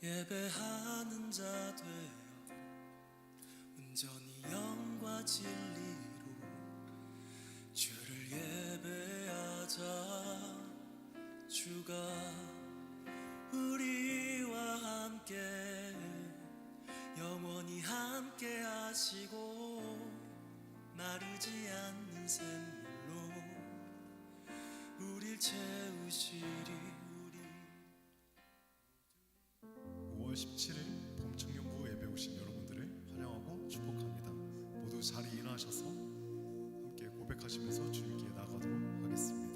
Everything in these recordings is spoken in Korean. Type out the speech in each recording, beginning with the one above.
예배하는 자 되어 온전히 영과 진리로 주를 예배하자. 주가 우리와 함께 영원히 함께 하시고 마르지 않는 샘물로 우릴 채우시리. 5월 17일 봄청년부 예배 오신 여러분들을 환영하고 축복합니다. 모두 자리에 일어나셔서 함께 고백하시면서 주님께 나가도록 하겠습니다.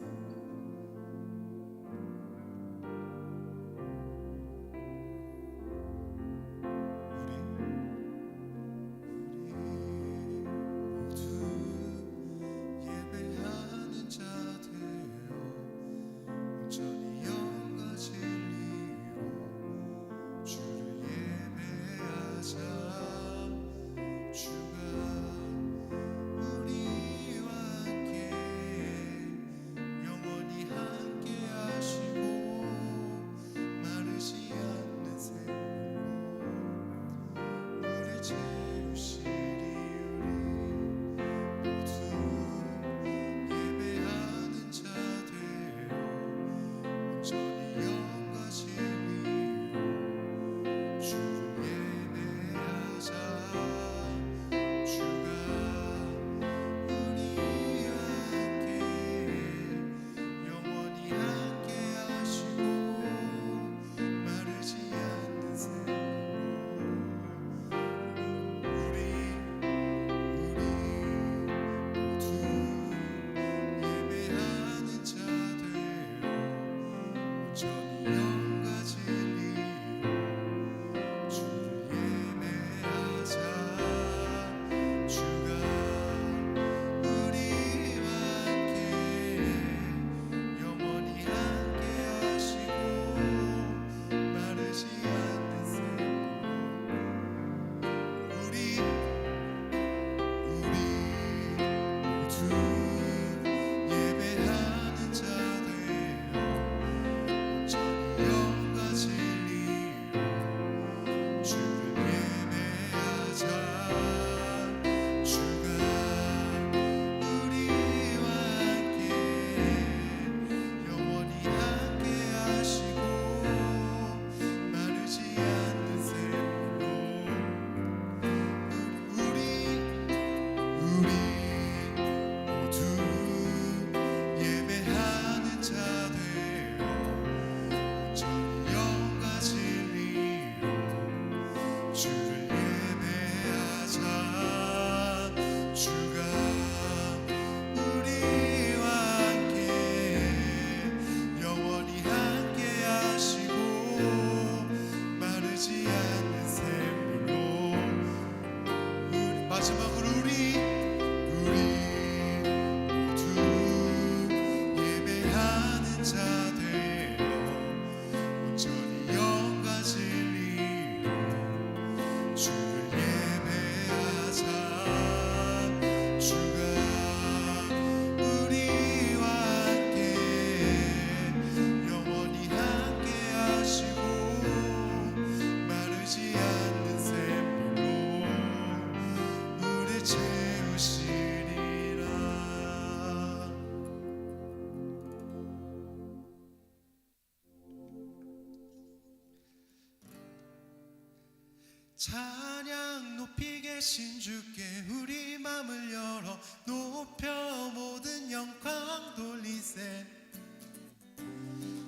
찬양 높이 계신 주께 우리 맘을 열어 높여 모든 영광 돌리세.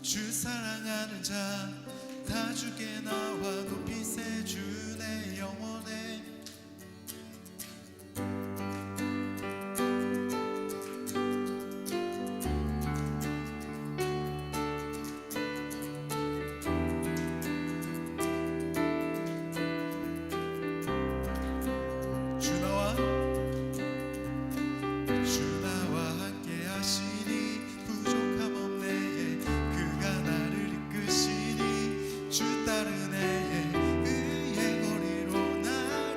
주 사랑하는 자 다 주께 나와 높이세. 주 내 영혼에 주 따르네 의의 거리로 나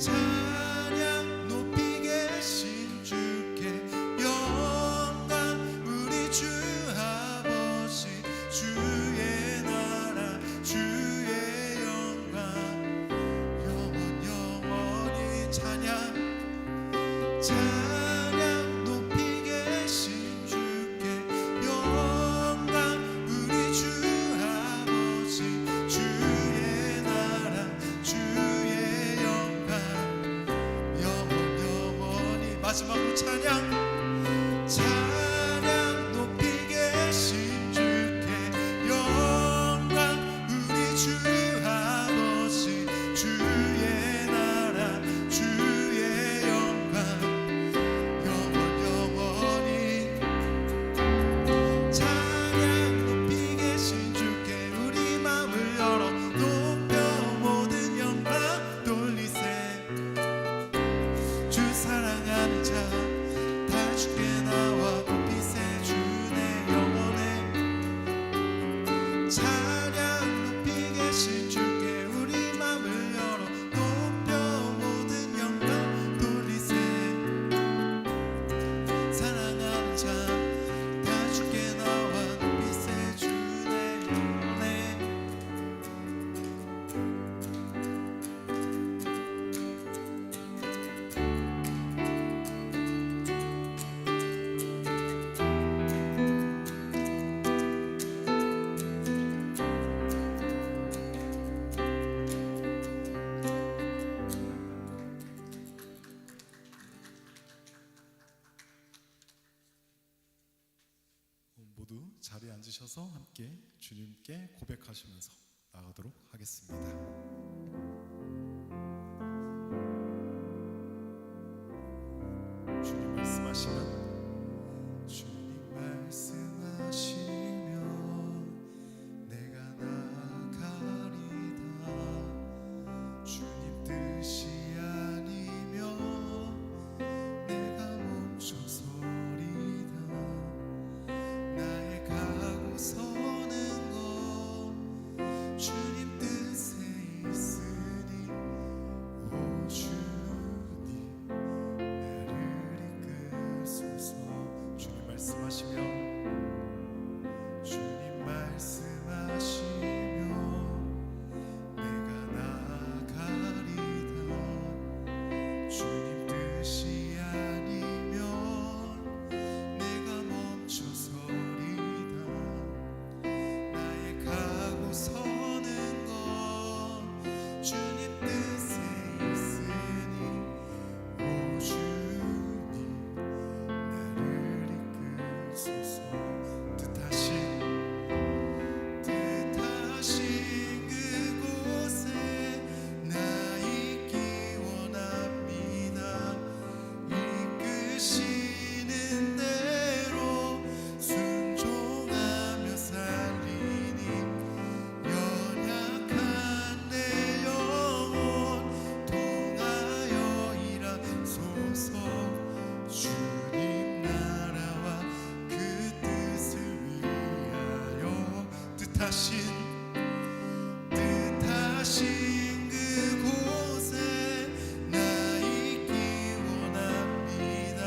찬양 높이 계신 주께 영광 우리 주 아버지 주의 나라 주의 영광 영원히 찬양 높이 계신 주께 영광 우리 주 아버지 주의 나라 주의 영광 영원히 마지막으로 찬양 높이 계신 주께 영광 우리 주 아버지 주의 나라 주의 영광 영원히 찬양 높이 계신 주께 우리 마음을 열어 높여 모든 영광 돌리세 주 사랑하는 자 다 주께 나와 높이세 주의 영혼에 찬양 높이 계신 주께 우리 마음을 열어 높여 모든 영광 돌리세 사랑하는 자 다 주께 나와 높이세 주의 영혼에 모두 자리에 앉으셔서 함께 주님께 고백하시면서 나가도록 하겠습니다. 주님 말씀하시면 주님 말씀하시면 내가 나가리다 주님 뜻이 아니면 내가 멈춰서리다 나의 가고 서는 것 주님 뜻에 있으니 오 주님 나를 이끌소서 주님 말씀하시면 주님 말씀하시면 내가 나가리다 주님 뜻이 아니면 내가 멈춰서리다 나의 가고 서는 것 주님 뜻에 있으니 오 주님 나를 이끌소서 뜻하신 그곳에 나 있기 원합니다 이끄시는 대로 순종하며 살리니 연약한 내 영혼 통하여 일하소서 주님 나라와 그 뜻을 위하여 뜻하신 그곳에 나 있기 원합니다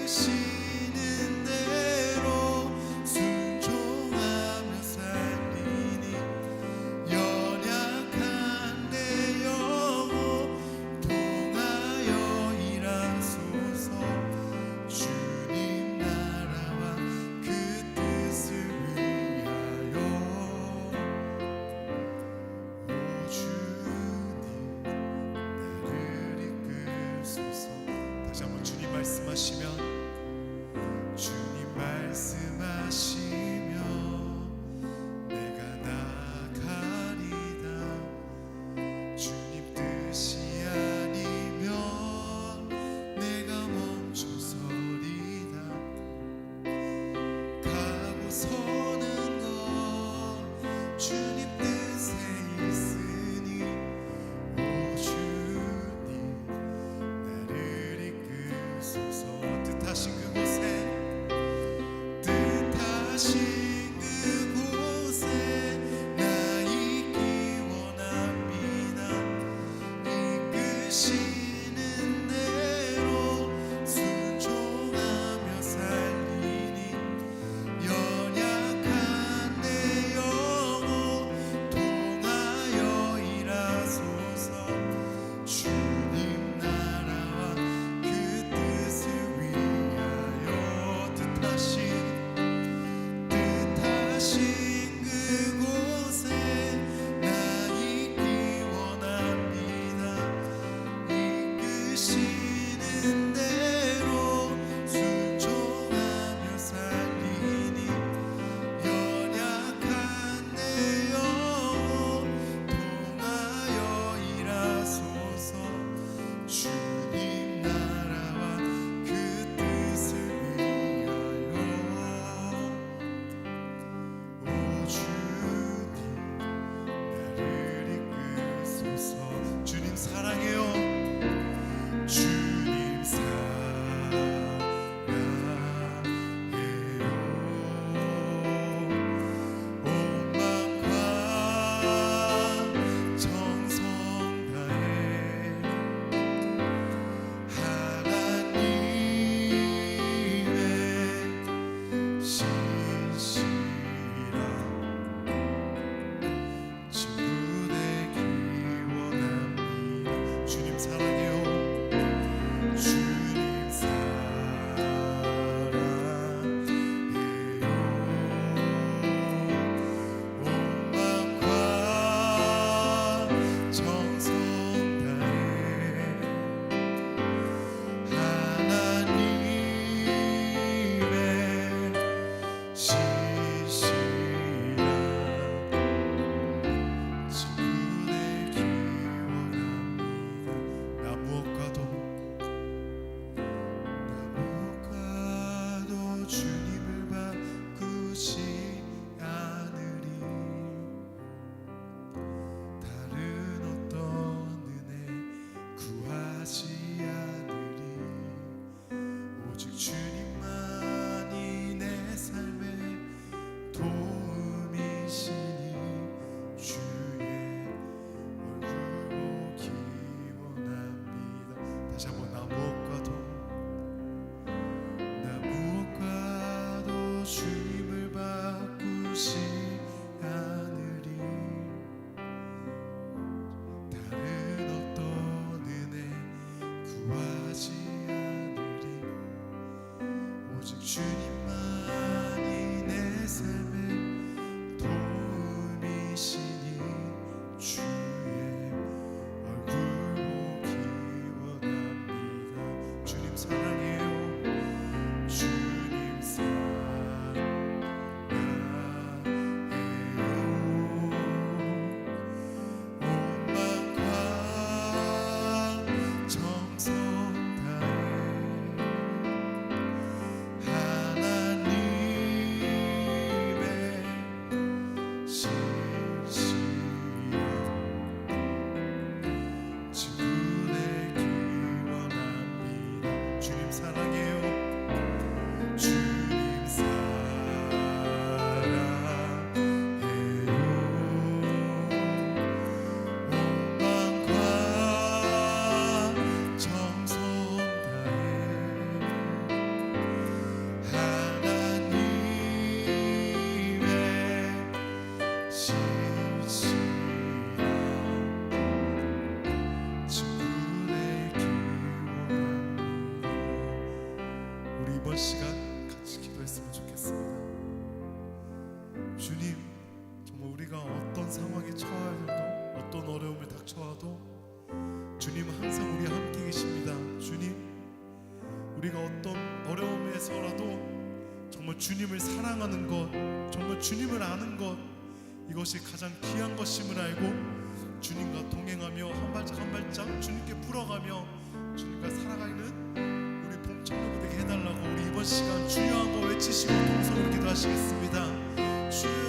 이끄시는 대로 순종하며 살리니 연약한 내 영혼 통하여 일하소서 주님 나라와 그 뜻을 위하여 오 주님 나를 이끌소서 다시 한번 주님 말씀하시면 주님 말씀하시면 내가 나가리다 주님 뜻이 아니면 내가 멈춰서리다 가고 서는 것 주님 뜻에 있으니 오 주님 나를 이끌소서 뜻하신 하신 그곳에 나 있기 원합니다. 이끄시는 대로 순종하며 살리니 연약한 내 영혼 통하여 일하소서. 주님 나라와 그 뜻을 위하여 오 주님 나를 이끄소서. 주님 사랑해요. 주님 사랑해요. 온 마음과 정성 다해 하나님의 신실한 친구 되기 원합니다. 주님 사랑해요. 주님 사랑해요. 온 마음과 정성 다해 하나님의 신실한 친구 되기 원합니다. 나 무엇과도 주님을 바꾸지 않으리. 다른 어떤 은혜 구하지 않으리. 오직 주님만이 내 삶의 도움이시니 주의 얼굴 보기 원합니다. 다시 한번 나 무엇과도 주님을 바꾸지 않으리. 다른 어떤 은혜 구하지 않으리. 오직 주님만이 내 삶의 도움이시니 주의 얼굴 보기 원합니다. 주님 사랑해요. 주님 온 마음과 정성 다해 하나님의 신실한 친구 되기 원합니다. 주님 사랑해요. 주님 사랑해요. 온 마음과 정성 다해 하나님의 신실한 친구 되기 원합니다. 우리 이번 시간 같이 기도했으면 좋겠습니다. 주님, 정말 우리가 어떤 상황에 처하여도 어떤 어려움을 닥쳐와도 주님은 항상 우리 함께 계십니다. 주님, 우리가 어떤 어려움에서라도 정말 주님을 사랑하는 것, 정말 주님을 아는 것, 이것이 가장 귀한 것임을 알고 주님과 동행하며 한 발짝 한 발짝 주님께 풀어가며 주님과 살아가는 우리 봄청년부 되게 해달라고 우리 이번 시간 주여 한번 외치시고 동성으로 기도하시겠습니다. 주여.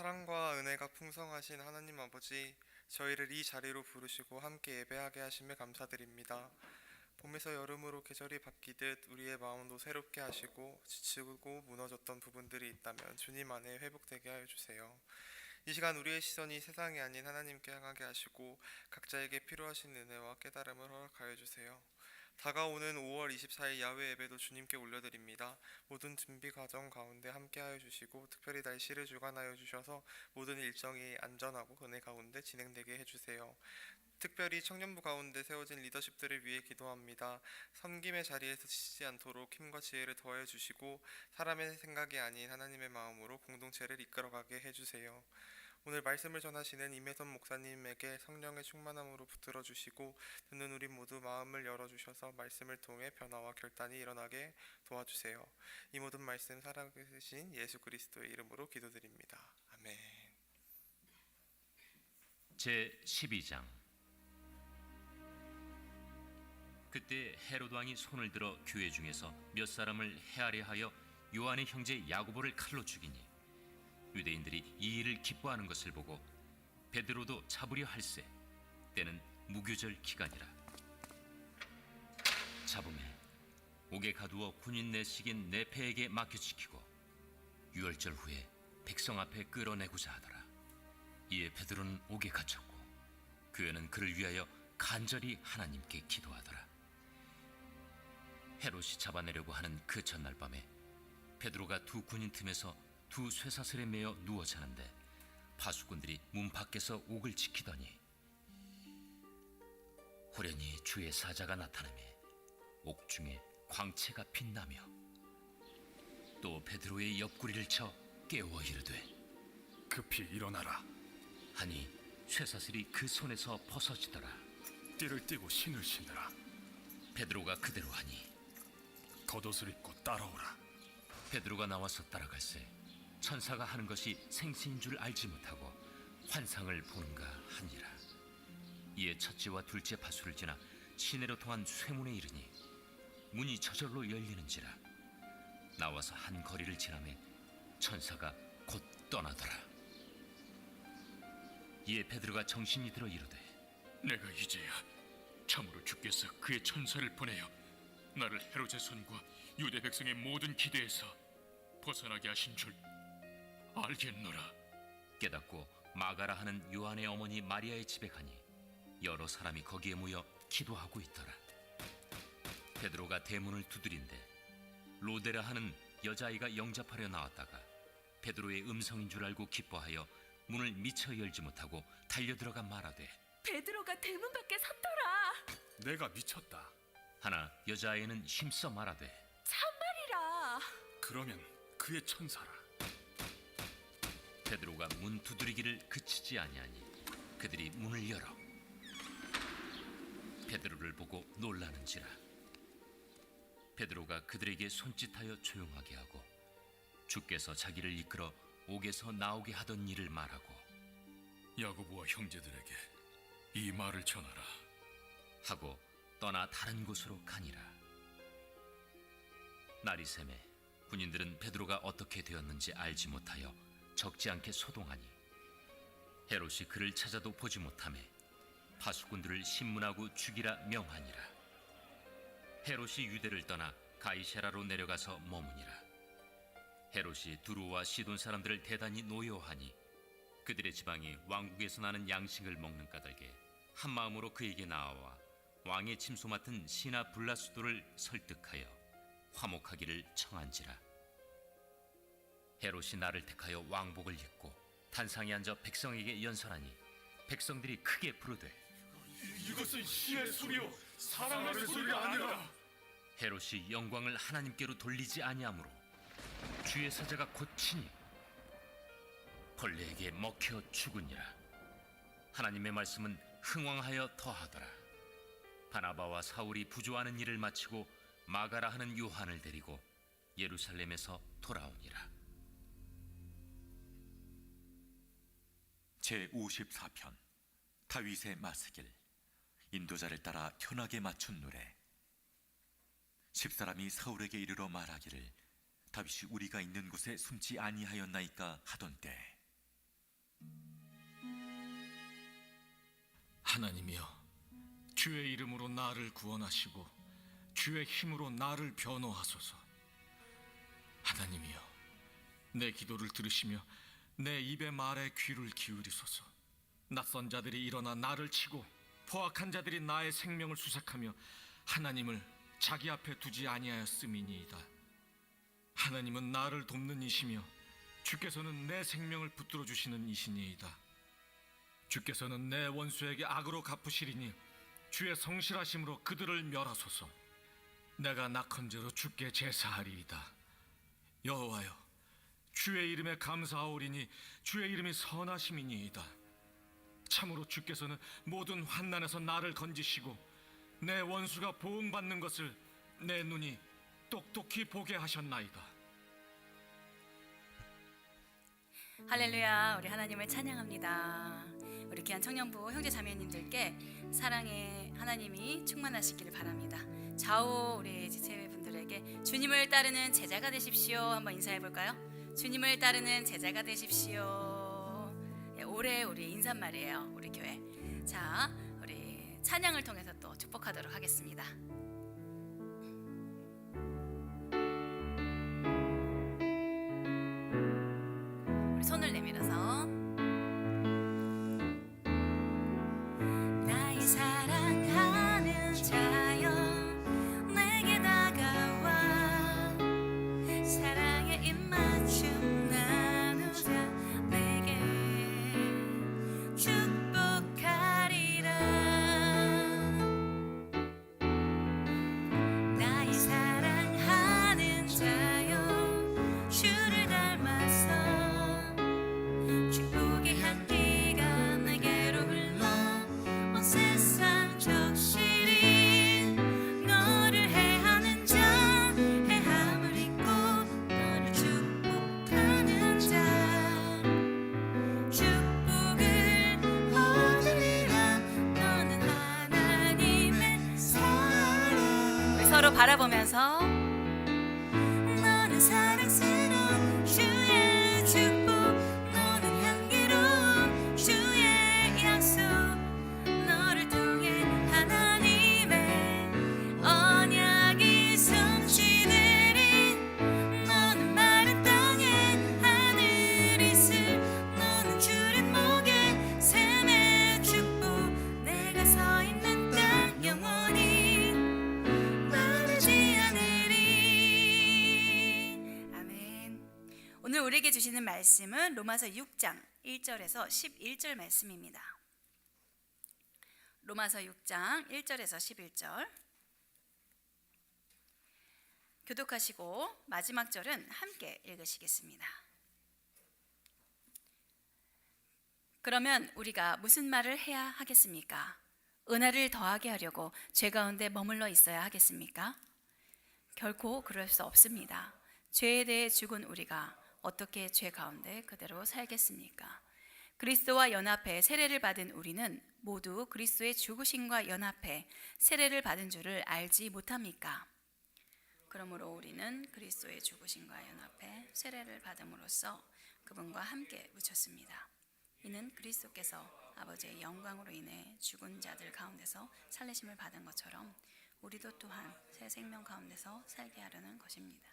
사랑과 은혜가 풍성하신 하나님 아버지, 저희를 이 자리로 부르시고 함께 예배하게 하심에 감사드립니다. 봄에서 여름으로 계절이 바뀌듯 우리의 마음도 새롭게 하시고 지치고 무너졌던 부분들이 있다면 주님 안에 회복되게 하여 주세요. 이 시간 우리의 시선이 세상이 아닌 하나님께 향하게 하시고 각자에게 필요하신 은혜와 깨달음을 허락하여 주세요. 다가오는 5월 24일 야외 예배도 주님께 올려드립니다. 모든 준비 과정 가운데 함께하여 주시고 특별히 날씨를 주관하여 주셔서 모든 일정이 안전하고 은혜 가운데 진행되게 해주세요. 특별히 청년부 가운데 세워진 리더십들을 위해 기도합니다. 섬김의 자리에서 지치지 않도록 힘과 지혜를 더해 주시고 사람의 생각이 아닌 하나님의 마음으로 공동체를 이끌어가게 해주세요. 오늘 말씀을 전하시는 임혜선 목사님에게 성령의 충만함으로 붙들어 주시고 듣는 우리 모두 마음을 열어주셔서 말씀을 통해 변화와 결단이 일어나게 도와주세요. 이 모든 말씀 살아계신 예수 그리스도의 이름으로 기도드립니다. 아멘. 제 12장. 그때 헤롯 왕이 손을 들어 교회 중에서 몇 사람을 해하려 하여 요한의 형제 야고보를 칼로 죽이니 유대인들이 이 일을 기뻐하는 것을 보고 베드로도 잡으려 할세. 때는 무교절 기간이라. 잡음에 옥에 가두어 군인 내식인 네페에게 맡겨지키고 유월절 후에 백성 앞에 끌어내고자 하더라. 이에 베드로는 옥에 갇혔고 교회는 그를 위하여 간절히 하나님께 기도하더라. 헤롯이 잡아내려고 하는 그 전날 밤에 베드로가 두 군인 틈에서 두 쇠사슬에 매어 누워 자는데 파수꾼들이 문 밖에서 옥을 지키더니 호련히 주의 사자가 나타나매 옥 중에 광채가 빛나며 또 베드로의 옆구리를 쳐 깨워 이르되 급히 일어나라. 하니 쇠사슬이 그 손에서 벗어지더라. 띠를 띠고 신을 신으라. 베드로가 그대로 하니 겉옷을 입고 따라오라. 베드로가 나와서 따라갈새 천사가 하는 것이 생시인 줄 알지 못하고 환상을 보는가 하니라. 이에 첫째와 둘째 파수를 지나 시내로 통한 쇠문에 이르니 문이 저절로 열리는지라. 나와서 한 거리를 지나매 천사가 곧 떠나더라. 이에 베드로가 정신이 들어 이르되 내가 이제야 참으로 주께서 그의 천사를 보내어 나를 헤롯의 손과 유대 백성의 모든 기대에서 벗어나게 하신 줄 알겠노라. 깨닫고 마가라 하는 요한의 어머니 마리아의 집에 가니 여러 사람이 거기에 모여 기도하고 있더라. 베드로가 대문을 두드린데 로데라 하는 여자아이가 영접하려 나왔다가 베드로의 음성인 줄 알고 기뻐하여 문을 미처 열지 못하고 달려들어가 말하되 베드로가 대문 밖에 섰더라. 내가 미쳤다. 하나 여자아이는 힘써 말하되 참말이라. 그러면 그의 천사라. 베드로가 문 두드리기를 그치지 아니하니 그들이 문을 열어 베드로를 보고 놀라는지라. 베드로가 그들에게 손짓하여 조용하게 하고 주께서 자기를 이끌어 옥에서 나오게 하던 일을 말하고 야고보와 형제들에게 이 말을 전하라. 하고 떠나 다른 곳으로 가니라. 날이 새매 군인들은 베드로가 어떻게 되었는지 알지 못하여 적지 않게 소동하니 헤롯이 그를 찾아도 보지 못하매 파수꾼들을 신문하고 죽이라 명하니라. 헤롯이 유대를 떠나 가이세라로 내려가서 머무니라. 헤롯이 두루와 시돈 사람들을 대단히 노여하니 그들의 지방이 왕국에서 나는 양식을 먹는 까닭에 한 마음으로 그에게 나아와 왕의 침소 맡은 시나 블라수도를 설득하여 화목하기를 청한지라. 헤롯이 나를 택하여 왕복을 입고 단상에 앉아 백성에게 연설하니 백성들이 크게 부르되 이것은 신의 소리요 사람의 소리가 아니라. 헤롯이 영광을 하나님께로 돌리지 아니하므로 주의 사자가 고치니 벌레에게 먹혀 죽으니라. 하나님의 말씀은 흥왕하여 더하더라. 바나바와 사울이 부조하는 일을 마치고 마가라 하는 요한을 데리고 예루살렘에서 돌아오니라. 제54편 다윗의 마스길. 인도자를 따라 현악에 맞춘 노래. 집사람이 사울에게 이르러 말하기를 다윗이 우리가 있는 곳에 숨지 아니하였나이까 하던 때 하나님이여, 주의 이름으로 나를 구원하시고 주의 힘으로 나를 변호하소서. 하나님이여, 내 기도를 들으시며 내 입의 말에 귀를 기울이소서. 낯선 자들이 일어나 나를 치고 포악한 자들이 나의 생명을 수색하며 하나님을 자기 앞에 두지 아니하였음이니이다. 하나님은 나를 돕는 이시며 주께서는 내 생명을 붙들어 주시는 이시니이다. 주께서는 내 원수에게 악으로 갚으시리니 주의 성실하심으로 그들을 멸하소서. 내가 낙헌제로 주께 제사하리이다. 여호와여, 주의 이름에 감사하오리니 주의 이름이 선하심이니이다. 참으로 주께서는 모든 환난에서 나를 건지시고 내 원수가 보응받는 것을 내 눈이 똑똑히 보게 하셨나이다. 할렐루야, 우리 하나님을 찬양합니다. 우리 귀한 청년부 형제 자매님들께 사랑의 하나님이 충만하시기를 바랍니다. 좌우 우리 지체분들에게 주님을 따르는 제자가 되십시오 한번 인사해 볼까요? 주님을 따르는 제자가 되십시오. 예, 올해 우리 인사말이에요, 우리 교회. 자, 우리 찬양을 통해서 또 축복하도록 하겠습니다. 우리 손을 내밀어서 나의 사랑하는 자여 내게 다가와 사랑의 입맞춤 나누자 내게 축복하리라. 나의 사랑하는 자여 주를 닮아서 축복의 향기가 내게로 흘러 온 세상 적실히 너를 해하는 자 해함을 입고 너를 축복하는 자 축복을 얻으리라. 너는 하나님의 사랑. 우리 서로 바라보면서 너는 사랑스러운 주의 축복, 너는 향기로운 주의 약속, 너를 통해 하나님의 언약이 성취되리. 너는 마른 땅에 하늘이 슬, 너는 주린 목에 샘의 축복, 내가 서 있는 땅 영원히 마르지 않으리. 아멘. 오늘 우리에게 주시는 말씀은 로마서 6장 1절에서 11절 말씀입니다. 로마서 6장 1절에서 11절. 교독하시고 마지막 절은 함께 읽으시겠습니다. 그러면 우리가 무슨 말을 해야 하겠습니까? 은혜를 더하게 하려고 죄 가운데 머물러 있어야 하겠습니까? 결코 그럴 수 없습니다. 죄에 대해 죽은 우리가 어떻게 죄 가운데 그대로 살겠습니까? 그리스도와 연합해 세례를 받은 우리는 모두 그리스도의 죽으심과 연합해 세례를 받은 줄을 알지 못합니까? 그러므로 우리는 그리스도의 죽으심과 연합해 세례를 받음으로써 그분과 함께 묻혔습니다. 이는 그리스도께서 아버지의 영광으로 인해 죽은 자들 가운데서 살리심을 받은 것처럼 우리도 또한 새 생명 가운데서 살게 하려는 것입니다.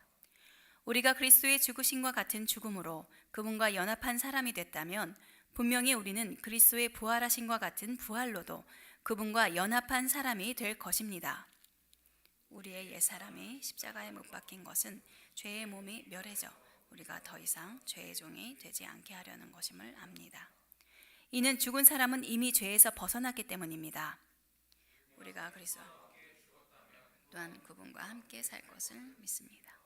우리가 그리스도의 죽으심과 같은 죽음으로 그분과 연합한 사람이 됐다면 분명히 우리는 그리스도의 부활하심과 같은 부활로도 그분과 연합한 사람이 될 것입니다. 우리의 옛사람이 십자가에 못 박힌 것은 죄의 몸이 멸해져 우리가 더 이상 죄의 종이 되지 않게 하려는 것임을 압니다. 이는 죽은 사람은 이미 죄에서 벗어났기 때문입니다. 우리가 그리스도 또한 그분과 함께 살 것을 믿습니다.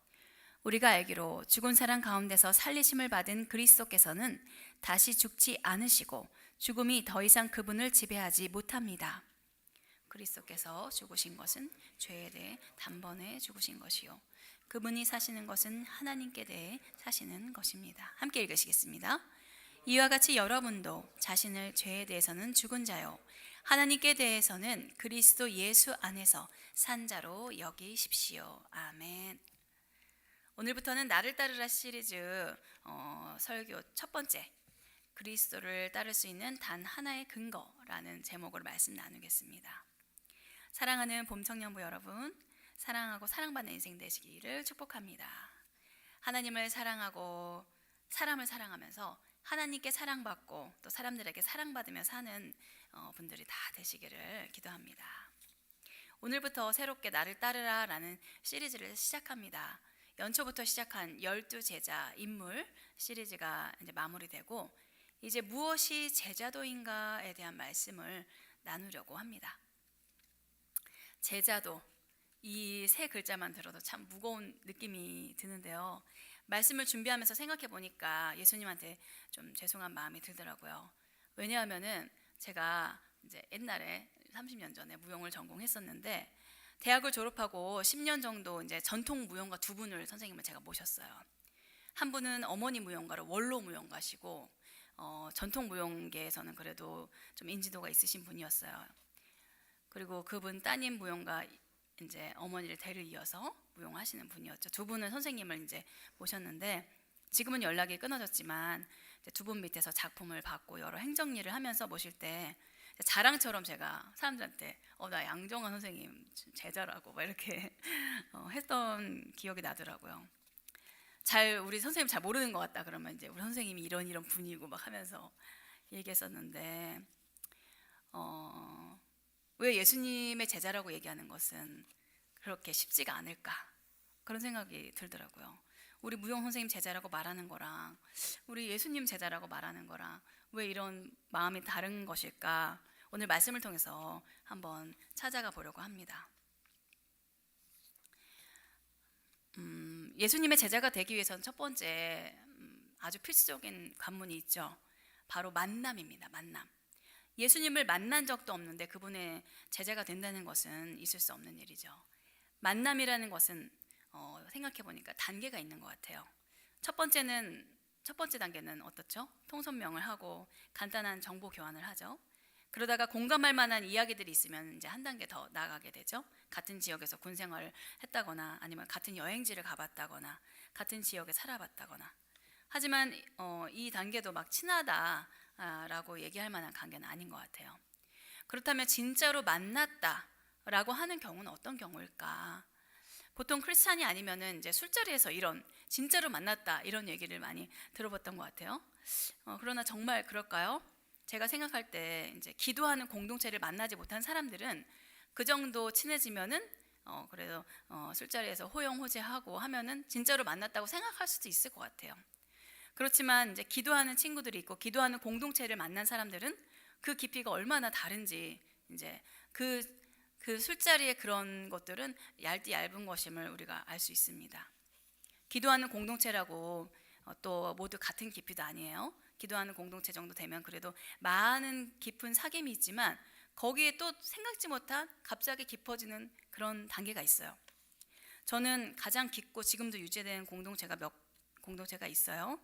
우리가 알기로 죽은 사람 가운데서 살리심을 받은 그리스도께서는 다시 죽지 않으시고 죽음이 더 이상 그분을 지배하지 못합니다. 그리스도께서 죽으신 것은 죄에 대해 단번에 죽으신 것이요 그분이 사시는 것은 하나님께 대해 사시는 것입니다. 함께 읽으시겠습니다. 이와 같이 여러분도 자신을 죄에 대해서는 죽은 자요 하나님께 대해서는 그리스도 예수 안에서 산 자로 여기십시오. 아멘. 오늘부터는 나를 따르라 시리즈 설교 첫 번째 그리스도를 따를 수 있는 단 하나의 근거라는 제목으로 말씀 나누겠습니다. 사랑하는 봄청년부 여러분, 사랑하고 사랑받는 인생 되시기를 축복합니다. 하나님을 사랑하고 사람을 사랑하면서 하나님께 사랑받고 또 사람들에게 사랑받으며 사는 분들이 다 되시기를 기도합니다. 오늘부터 새롭게 나를 따르라 라는 시리즈를 시작합니다. 연초부터 시작한 12제자 인물 시리즈가 이제 마무리되고 이제 무엇이 제자도인가에 대한 말씀을 나누려고 합니다. 제자도, 이 세 글자만 들어도 참 무거운 느낌이 드는데요. 말씀을 준비하면서 생각해 보니까 예수님한테 좀 죄송한 마음이 들더라고요. 왜냐하면은 제가 이제 옛날에 30년 전에 무용을 전공했었는데 대학을 졸업하고 10년 정도 이제 전통 무용가 두 분을 선생님을 제가 모셨어요. 한 분은 어머니 무용가로 원로 무용가시고 전통 무용계에서는 그래도 좀 인지도가 있으신 분이었어요. 그리고 그분 따님 무용가 이제 어머니를 대를 이어서 무용하시는 분이었죠. 두 분은 선생님을 이제 모셨는데 지금은 연락이 끊어졌지만 두 분 밑에서 작품을 받고 여러 행정일을 하면서 모실 때 자랑처럼 제가 사람들한테 나 양정환 선생님 제자라고 막 이렇게 했던 기억이 나더라고요. 우리 선생님 잘 모르는 것 같다 그러면 이제 우리 선생님이 이런 분이고 막 하면서 얘기했었는데 왜 예수님의 제자라고 얘기하는 것은 그렇게 쉽지가 않을까 그런 생각이 들더라고요. 우리 무용 선생님 제자라고 말하는 거랑 우리 예수님 제자라고 말하는 거랑 왜 이런 마음이 다른 것일까? 오늘 말씀을 통해서 한번 찾아가 보려고 합니다. 예수님의 제자가 되기 위해서는 첫 번째 아주 필수적인 관문이 있죠. 바로 만남입니다. 만남. 예수님을 만난 적도 없는데 그분의 제자가 된다는 것은 있을 수 없는 일이죠. 만남이라는 것은 생각해 보니까 단계가 있는 것 같아요. 첫 번째 단계는 어떻죠? 통선명을 하고 간단한 정보 교환을 하죠. 그러다가 공감할 만한 이야기들이 있으면 이제 한 단계 더 나아가게 되죠. 같은 지역에서 군 생활을 했다거나 아니면 같은 여행지를 가봤다거나 같은 지역에 살아봤다거나. 하지만 이 단계도 막 친하다라고 얘기할 만한 관계는 아닌 것 같아요. 그렇다면 진짜로 만났다라고 하는 경우는 어떤 경우일까? 보통 크리스찬이 아니면은 이제 술자리에서 진짜로 만났다 이런 얘기를 많이 들어봤던 것 같아요. 그러나 정말 그럴까요? 제가 생각할 때 이제 기도하는 공동체를 만나지 못한 사람들은 그 정도 친해지면은 그래도 술자리에서 호영호재하고 하면은 진짜로 만났다고 생각할 수도 있을 것 같아요. 그렇지만 이제 기도하는 친구들이 있고 기도하는 공동체를 만난 사람들은 그 깊이가 얼마나 다른지 이제 그 술자리의 그런 것들은 얇은 것임을 우리가 알 수 있습니다. 기도하는 공동체라고 또 모두 같은 깊이도 아니에요. 기도하는 공동체 정도 되면 그래도 많은 깊은 사귐이 있지만 거기에 또 생각지 못한 갑자기 깊어지는 그런 단계가 있어요. 저는 가장 깊고 지금도 유지되는 공동체가 몇 공동체가 있어요.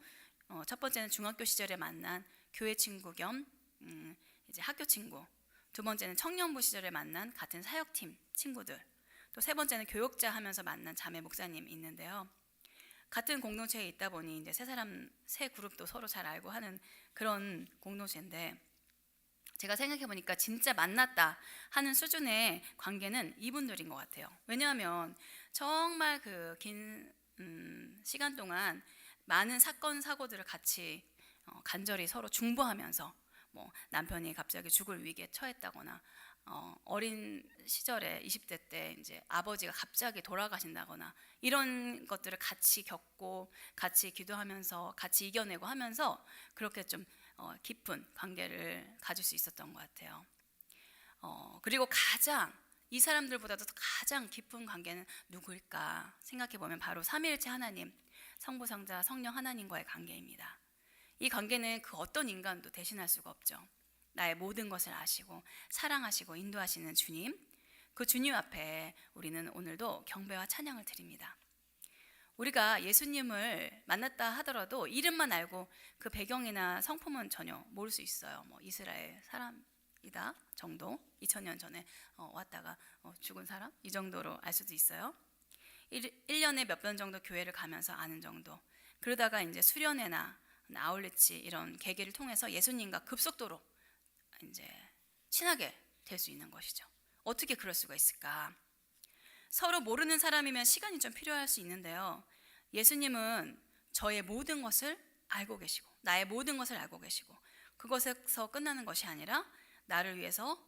첫 번째는 중학교 시절에 만난 교회 친구 겸 이제 학교 친구. 두 번째는 청년부 시절에 만난 같은 사역팀 친구들. 또 세 번째는 교육자 하면서 만난 자매 목사님 있는데요. 같은 공동체에 있다 보니 이제 세 그룹도 서로 잘 알고 하는 그런 공동체인데 제가 생각해 보니까 진짜 만났다 하는 수준의 관계는 이분들인 것 같아요. 왜냐하면 정말 그 긴 시간 동안 많은 사건 사고들을 같이 간절히 서로 중보하면서 뭐 남편이 갑자기 죽을 위기에 처했다거나 어린 시절에 20대 때 이제 아버지가 갑자기 돌아가신다거나 이런 것들을 같이 겪고 같이 기도하면서 같이 이겨내고 하면서 그렇게 좀 깊은 관계를 가질 수 있었던 것 같아요. 그리고 이 사람들보다도 가장 깊은 관계는 누구일까 생각해 보면 바로 삼위일체 하나님, 성부, 성자, 성령 하나님과의 관계입니다. 이 관계는 그 어떤 인간도 대신할 수가 없죠. 나의 모든 것을 아시고 사랑하시고 인도하시는 주님, 그 주님 앞에 우리는 오늘도 경배와 찬양을 드립니다. 우리가 예수님을 만났다 하더라도 이름만 알고 그 배경이나 성품은 전혀 모를 수 있어요. 뭐 이스라엘 사람이다 정도, 2000년 전에 왔다가 죽은 사람 이 정도로 알 수도 있어요. 1년에 몇 번 정도 교회를 가면서 아는 정도. 그러다가 이제 수련회나 아울리치 이런 계기를 통해서 예수님과 급속도로 이제 친하게 될 수 있는 것이죠. 어떻게 그럴 수가 있을까? 서로 모르는 사람이면 시간이 좀 필요할 수 있는데요. 예수님은 저의 모든 것을 알고 계시고 나의 모든 것을 알고 계시고 그것에서 끝나는 것이 아니라 나를 위해서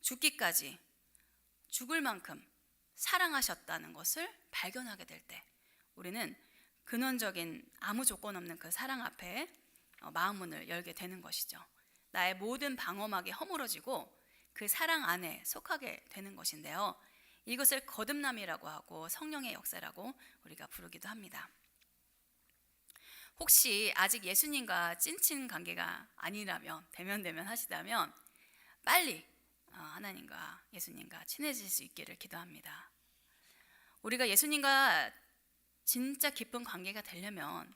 죽기까지 죽을 만큼 사랑하셨다는 것을 발견하게 될 때 우리는 근원적인 아무 조건 없는 그 사랑 앞에 마음 문을 열게 되는 것이죠. 나의 모든 방어막이 허물어지고 그 사랑 안에 속하게 되는 것인데요. 이것을 거듭남이라고 하고 성령의 역사라고 우리가 부르기도 합니다. 혹시 아직 예수님과 찐친 관계가 아니라면 대면 하시다면 빨리 하나님과 예수님과 친해질 수 있기를 기도합니다. 우리가 예수님과 진짜 깊은 관계가 되려면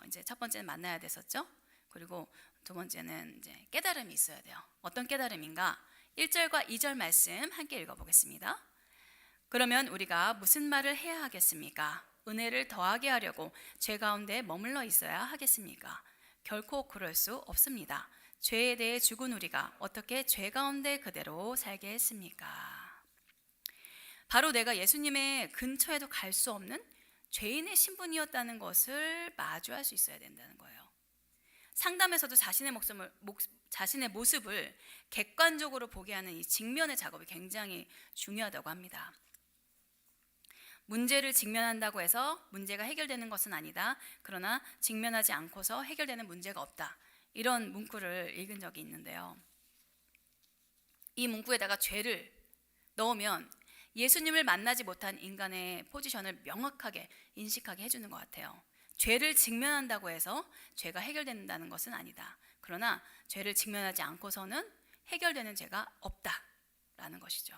이제 첫 번째는 만나야 됐었죠. 그리고 두 번째는 이제 깨달음이 있어야 돼요. 어떤 깨달음인가? 1절과 2절 말씀 함께 읽어보겠습니다. 그러면 우리가 무슨 말을 해야 하겠습니까? 은혜를 더하게 하려고 죄 가운데 머물러 있어야 하겠습니까? 결코 그럴 수 없습니다. 죄에 대해 죽은 우리가 어떻게 죄 가운데 그대로 살게 했습니까? 바로 내가 예수님의 근처에도 갈 수 없는 죄인의 신분이었다는 것을 마주할 수 있어야 된다는 거예요. 상담에서도 자신의 모습을 객관적으로 보게 하는 이 직면의 작업이 굉장히 중요하다고 합니다. 문제를 직면한다고 해서 문제가 해결되는 것은 아니다. 그러나 직면하지 않고서 해결되는 문제가 없다. 이런 문구를 읽은 적이 있는데요. 이 문구에다가 죄를 넣으면 예수님을 만나지 못한 인간의 포지션을 명확하게 인식하게 해주는 것 같아요. 죄를 직면한다고 해서 죄가 해결된다는 것은 아니다. 그러나 죄를 직면하지 않고서는 해결되는 죄가 없다라는 것이죠.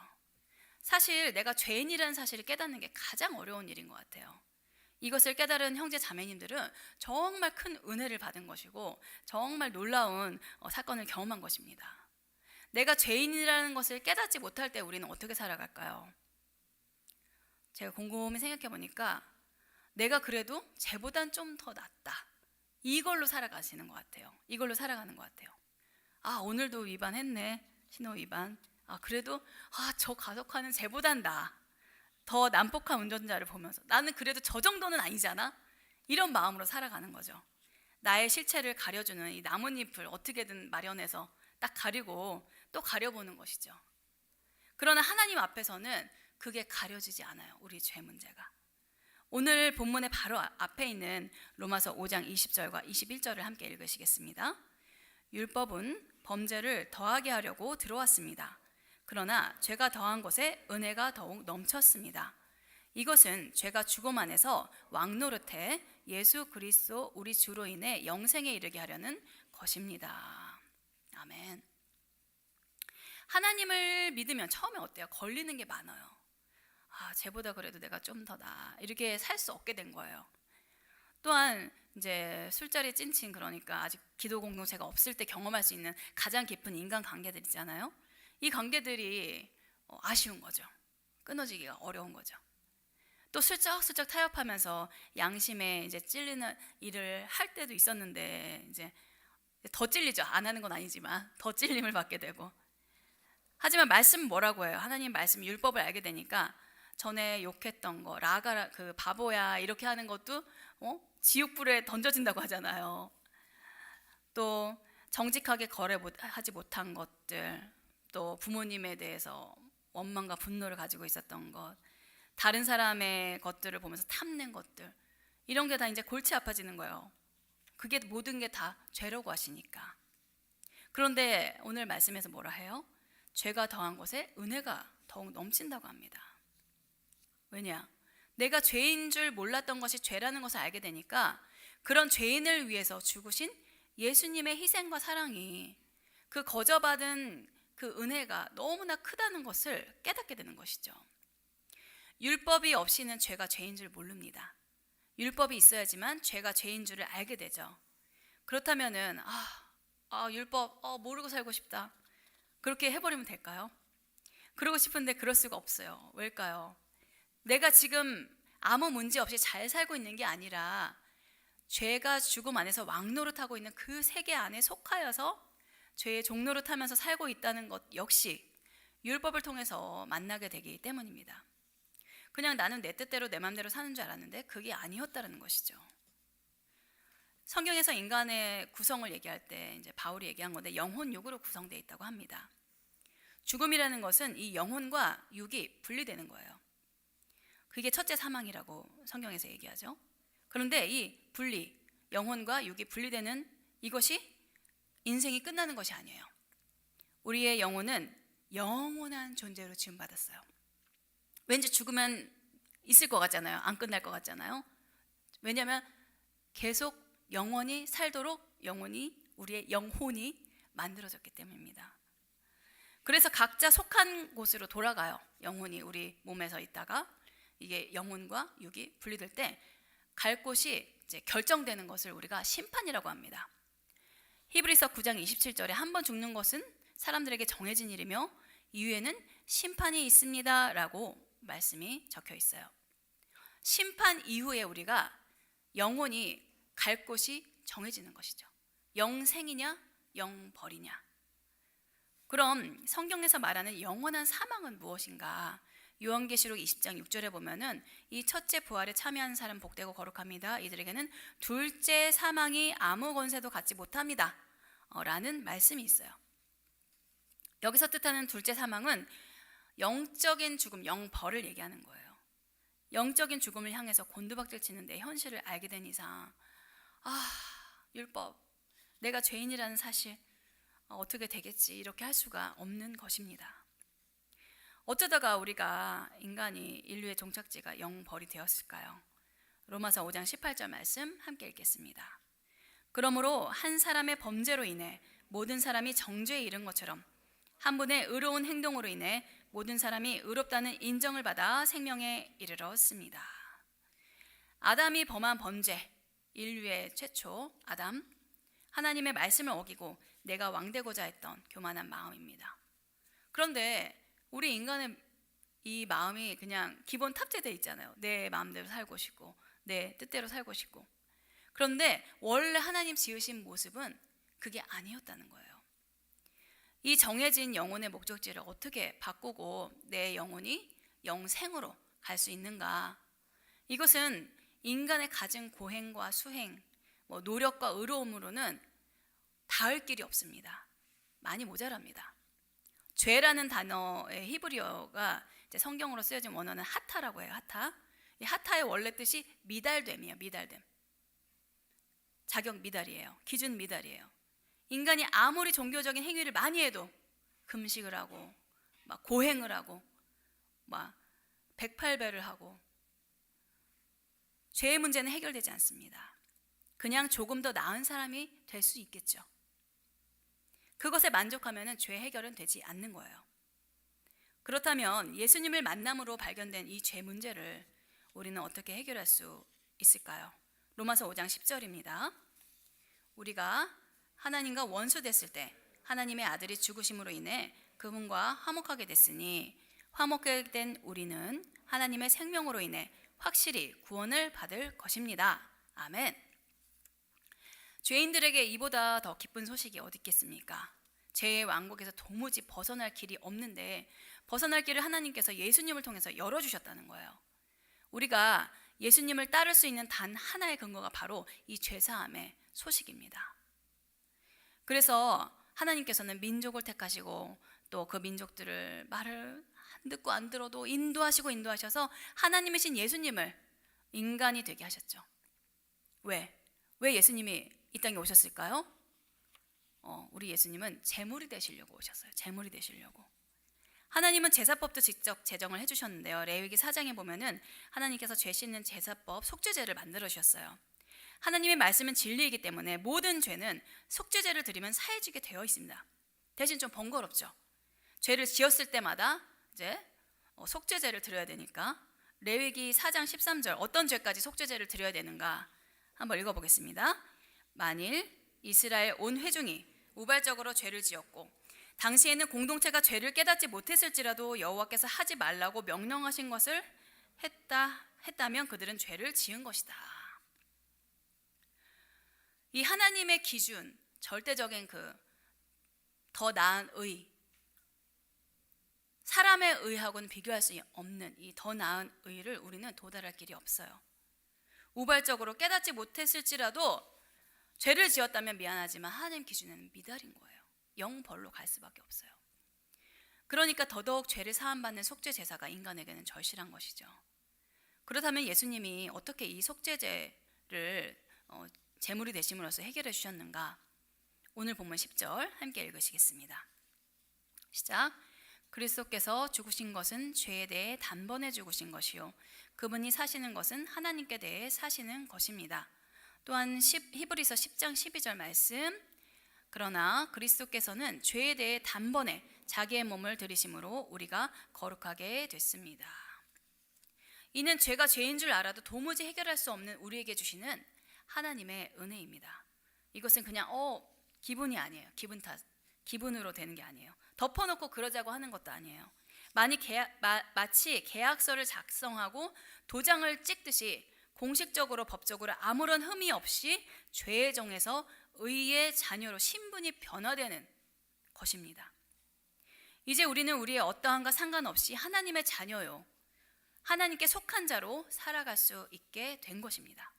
사실 내가 죄인이라는 사실을 깨닫는 게 가장 어려운 일인 것 같아요. 이것을 깨달은 형제 자매님들은 정말 큰 은혜를 받은 것이고 정말 놀라운 사건을 경험한 것입니다. 내가 죄인이라는 것을 깨닫지 못할 때 우리는 어떻게 살아갈까요? 제가 곰곰이 생각해 보니까 내가 그래도 쟤보단 좀 더 낫다. 이걸로 살아가시는 것 같아요. 이걸로 살아가는 것 같아요. 아, 오늘도 위반했네. 신호 위반. 아, 그래도 저 가속하는 쟤보단 나. 더 난폭한 운전자를 보면서 나는 그래도 저 정도는 아니잖아. 이런 마음으로 살아가는 거죠. 나의 실체를 가려주는 이 나뭇잎을 어떻게든 마련해서 딱 가리고 또 가려보는 것이죠. 그러나 하나님 앞에서는 그게 가려지지 않아요. 우리 죄 문제가. 오늘 본문의 바로 앞에 있는 로마서 5장 20절과 21절을 함께 읽으시겠습니다. 율법은 범죄를 더하게 하려고 들어왔습니다. 그러나 죄가 더한 곳에 은혜가 더욱 넘쳤습니다. 이것은 죄가 죽음 안에서 왕노릇해 예수 그리스도 우리 주로 인해 영생에 이르게 하려는 것입니다. 아멘. 하나님을 믿으면 처음에 어때요? 걸리는 게 많아요. 쟤보다 그래도 내가 좀 더 나아. 이렇게 살 수 없게 된 거예요. 또한 이제 술자리 찐친, 그러니까 아직 기도 공동체가 없을 때 경험할 수 있는 가장 깊은 인간 관계들 있잖아요. 이 관계들이 아쉬운 거죠. 끊어지기가 어려운 거죠. 또 슬쩍슬쩍 타협하면서 양심에 이제 찔리는 일을 할 때도 있었는데 이제 더 찔리죠. 안 하는 건 아니지만 더 찔림을 받게 되고. 하지만 말씀은 뭐라고 해요? 하나님 말씀 율법을 알게 되니까 전에 욕했던 거, 라가 그 바보야 이렇게 하는 것도 지옥불에 던져진다고 하잖아요. 또 정직하게 거래하지 못한 것들, 또 부모님에 대해서 원망과 분노를 가지고 있었던 것, 다른 사람의 것들을 보면서 탐낸 것들, 이런 게 다 이제 골치 아파지는 거예요. 그게 모든 게 다 죄라고 하시니까. 그런데 오늘 말씀에서 뭐라 해요? 죄가 더한 곳에 은혜가 더욱 넘친다고 합니다. 왜냐? 내가 죄인 줄 몰랐던 것이 죄라는 것을 알게 되니까 그런 죄인을 위해서 죽으신 예수님의 희생과 사랑이, 그 거저받은 그 은혜가 너무나 크다는 것을 깨닫게 되는 것이죠. 율법이 없이는 죄가 죄인 줄 모릅니다. 율법이 있어야지만 죄가 죄인 줄을 알게 되죠. 그렇다면은 율법 모르고 살고 싶다. 그렇게 해버리면 될까요? 그러고 싶은데 그럴 수가 없어요. 왜일까요? 내가 지금 아무 문제 없이 잘 살고 있는 게 아니라 죄가 죽음 안에서 왕노릇하고 있는 그 세계 안에 속하여서 죄의 종노릇하면서 살고 있다는 것 역시 율법을 통해서 만나게 되기 때문입니다. 그냥 나는 내 뜻대로 내 마음대로 사는 줄 알았는데 그게 아니었다는 것이죠. 성경에서 인간의 구성을 얘기할 때 이제 바울이 얘기한 건데 영혼, 육으로 구성되어 있다고 합니다. 죽음이라는 것은 이 영혼과 육이 분리되는 거예요. 그게 첫째 사망이라고 성경에서 얘기하죠. 그런데 이 분리, 영혼과 육이 분리되는 이것이 인생이 끝나는 것이 아니에요. 우리의 영혼은 영원한 존재로 지음받았어요. 왠지 죽으면 있을 것 같잖아요. 안 끝날 것 같잖아요. 왜냐하면 계속 영원히 살도록 우리의 영혼이 만들어졌기 때문입니다. 그래서 각자 속한 곳으로 돌아가요. 영혼이 우리 몸에서 있다가 이게 영혼과 육이 분리될 때 갈 곳이 이제 결정되는 것을 우리가 심판이라고 합니다. 히브리서 9장 27절에 한 번 죽는 것은 사람들에게 정해진 일이며 이후에는 심판이 있습니다 라고 말씀이 적혀 있어요. 심판 이후에 우리가 영혼이 갈 곳이 정해지는 것이죠. 영생이냐 영벌이냐. 그럼 성경에서 말하는 영원한 사망은 무엇인가? 요한계시록 20장 6절에 보면은 이 첫째 부활에 참여한 사람 복되고 거룩합니다. 이들에게는 둘째 사망이 아무 권세도 갖지 못합니다. 라는 말씀이 있어요. 여기서 뜻하는 둘째 사망은 영적인 죽음, 영벌을 얘기하는 거예요. 영적인 죽음을 향해서 곤두박질 치는 내 현실을 알게 된 이상 율법, 내가 죄인이라는 사실 어떻게 되겠지 이렇게 할 수가 없는 것입니다. 어쩌다가 우리가 인간이 인류의 종착지가 영벌이 되었을까요? 로마서 5장 18절 말씀 함께 읽겠습니다. 그러므로 한 사람의 범죄로 인해 모든 사람이 정죄에 이른 것처럼 한 분의 의로운 행동으로 인해 모든 사람이 의롭다는 인정을 받아 생명에 이르렀습니다. 아담이 범한 범죄, 인류의 최초 아담, 하나님의 말씀을 어기고 내가 왕되고자 했던 교만한 마음입니다. 그런데 우리 인간의 이 마음이 그냥 기본 탑재되어 있잖아요. 내 마음대로 살고 싶고 내 뜻대로 살고 싶고. 그런데 원래 하나님 지으신 모습은 그게 아니었다는 거예요. 이 정해진 영혼의 목적지를 어떻게 바꾸고 내 영혼이 영생으로 갈 수 있는가? 이것은 인간의 가진 고행과 수행, 노력과 의로움으로는 닿을 길이 없습니다. 많이 모자랍니다. 죄라는 단어의 히브리어가 이제 성경으로 쓰여진 원어는 하타라고 해요. 하타. 이 하타의 원래 뜻이 미달됨이에요. 미달됨. 자격 미달이에요. 기준 미달이에요. 인간이 아무리 종교적인 행위를 많이 해도 금식을 하고 막 고행을 하고 막 108배를 하고 죄의 문제는 해결되지 않습니다. 그냥 조금 더 나은 사람이 될 수 있겠죠. 그것에 만족하면 죄 해결은 되지 않는 거예요. 그렇다면 예수님을 만남으로 발견된 이 죄 문제를 우리는 어떻게 해결할 수 있을까요? 로마서 5장 10절입니다. 우리가 하나님과 원수됐을 때 하나님의 아들이 죽으심으로 인해 그분과 화목하게 됐으니 화목하게 된 우리는 하나님의 생명으로 인해 확실히 구원을 받을 것입니다. 아멘. 죄인들에게 이보다 더 기쁜 소식이 어디 있겠습니까? 죄의 왕국에서 도무지 벗어날 길이 없는데 벗어날 길을 하나님께서 예수님을 통해서 열어주셨다는 거예요. 우리가 예수님을 따를 수 있는 단 하나의 근거가 바로 이 죄사함의 소식입니다. 그래서 하나님께서는 민족을 택하시고 또 그 민족들을 말을 안 듣고 안 들어도 인도하셔서 하나님이신 예수님을 인간이 되게 하셨죠. 왜 예수님이 이 땅에 오셨을까요? 우리 예수님은 제물이 되시려고 오셨어요. 제물이 되시려고. 하나님은 제사법도 직접 제정을 해주셨는데요. 레위기 4장에 보면은 하나님께서 죄 씻는 제사법 속죄제를 만들어 주셨어요. 하나님의 말씀은 진리이기 때문에 모든 죄는 속죄제를 드리면 사해지게 되어 있습니다. 대신 좀 번거롭죠. 죄를 지었을 때마다 이제 속죄제를 드려야 되니까 레위기 4장 13절 어떤 죄까지 속죄제를 드려야 되는가 한번 읽어보겠습니다. 만일 이스라엘 온 회중이 우발적으로 죄를 지었고 당시에는 공동체가 죄를 깨닫지 못했을지라도 여호와께서 하지 말라고 명령하신 것을 했다면 그들은 죄를 지은 것이다. 이 하나님의 기준, 절대적인 그 더 나은 의, 사람의 의하고는 비교할 수 없는 이 더 나은 의를 우리는 도달할 길이 없어요. 우발적으로 깨닫지 못했을지라도 죄를 지었다면 미안하지만 하나님 기준에는 미달인 거예요. 영벌로 갈 수밖에 없어요. 그러니까 더더욱 죄를 사함받는 속죄 제사가 인간에게는 절실한 것이죠. 그렇다면 예수님이 어떻게 이 속죄제를 제물이 되심으로써 해결해 주셨는가? 오늘 본문 10절 함께 읽으시겠습니다. 시작. 그리스도께서 죽으신 것은 죄에 대해 단번에 죽으신 것이요 그분이 사시는 것은 하나님께 대해 사시는 것입니다. 또한 히브리서 10장 12절 말씀, 그러나 그리스도께서는 죄에 대해 단번에 자기의 몸을 들이심으로 우리가 거룩하게 됐습니다. 이는 죄가 죄인 줄 알아도 도무지 해결할 수 없는 우리에게 주시는 하나님의 은혜입니다. 이것은 그냥 기분이 아니에요. 기분으로 되는 게 아니에요. 덮어놓고 그러자고 하는 것도 아니에요. 마치 계약서를 작성하고 도장을 찍듯이 공식적으로 법적으로 아무런 흠이 없이 죄의 정에서 의의 자녀로 신분이 변화되는 것입니다. 이제 우리는 우리의 어떠함과 상관없이 하나님의 자녀요, 하나님께 속한 자로 살아갈 수 있게 된 것입니다.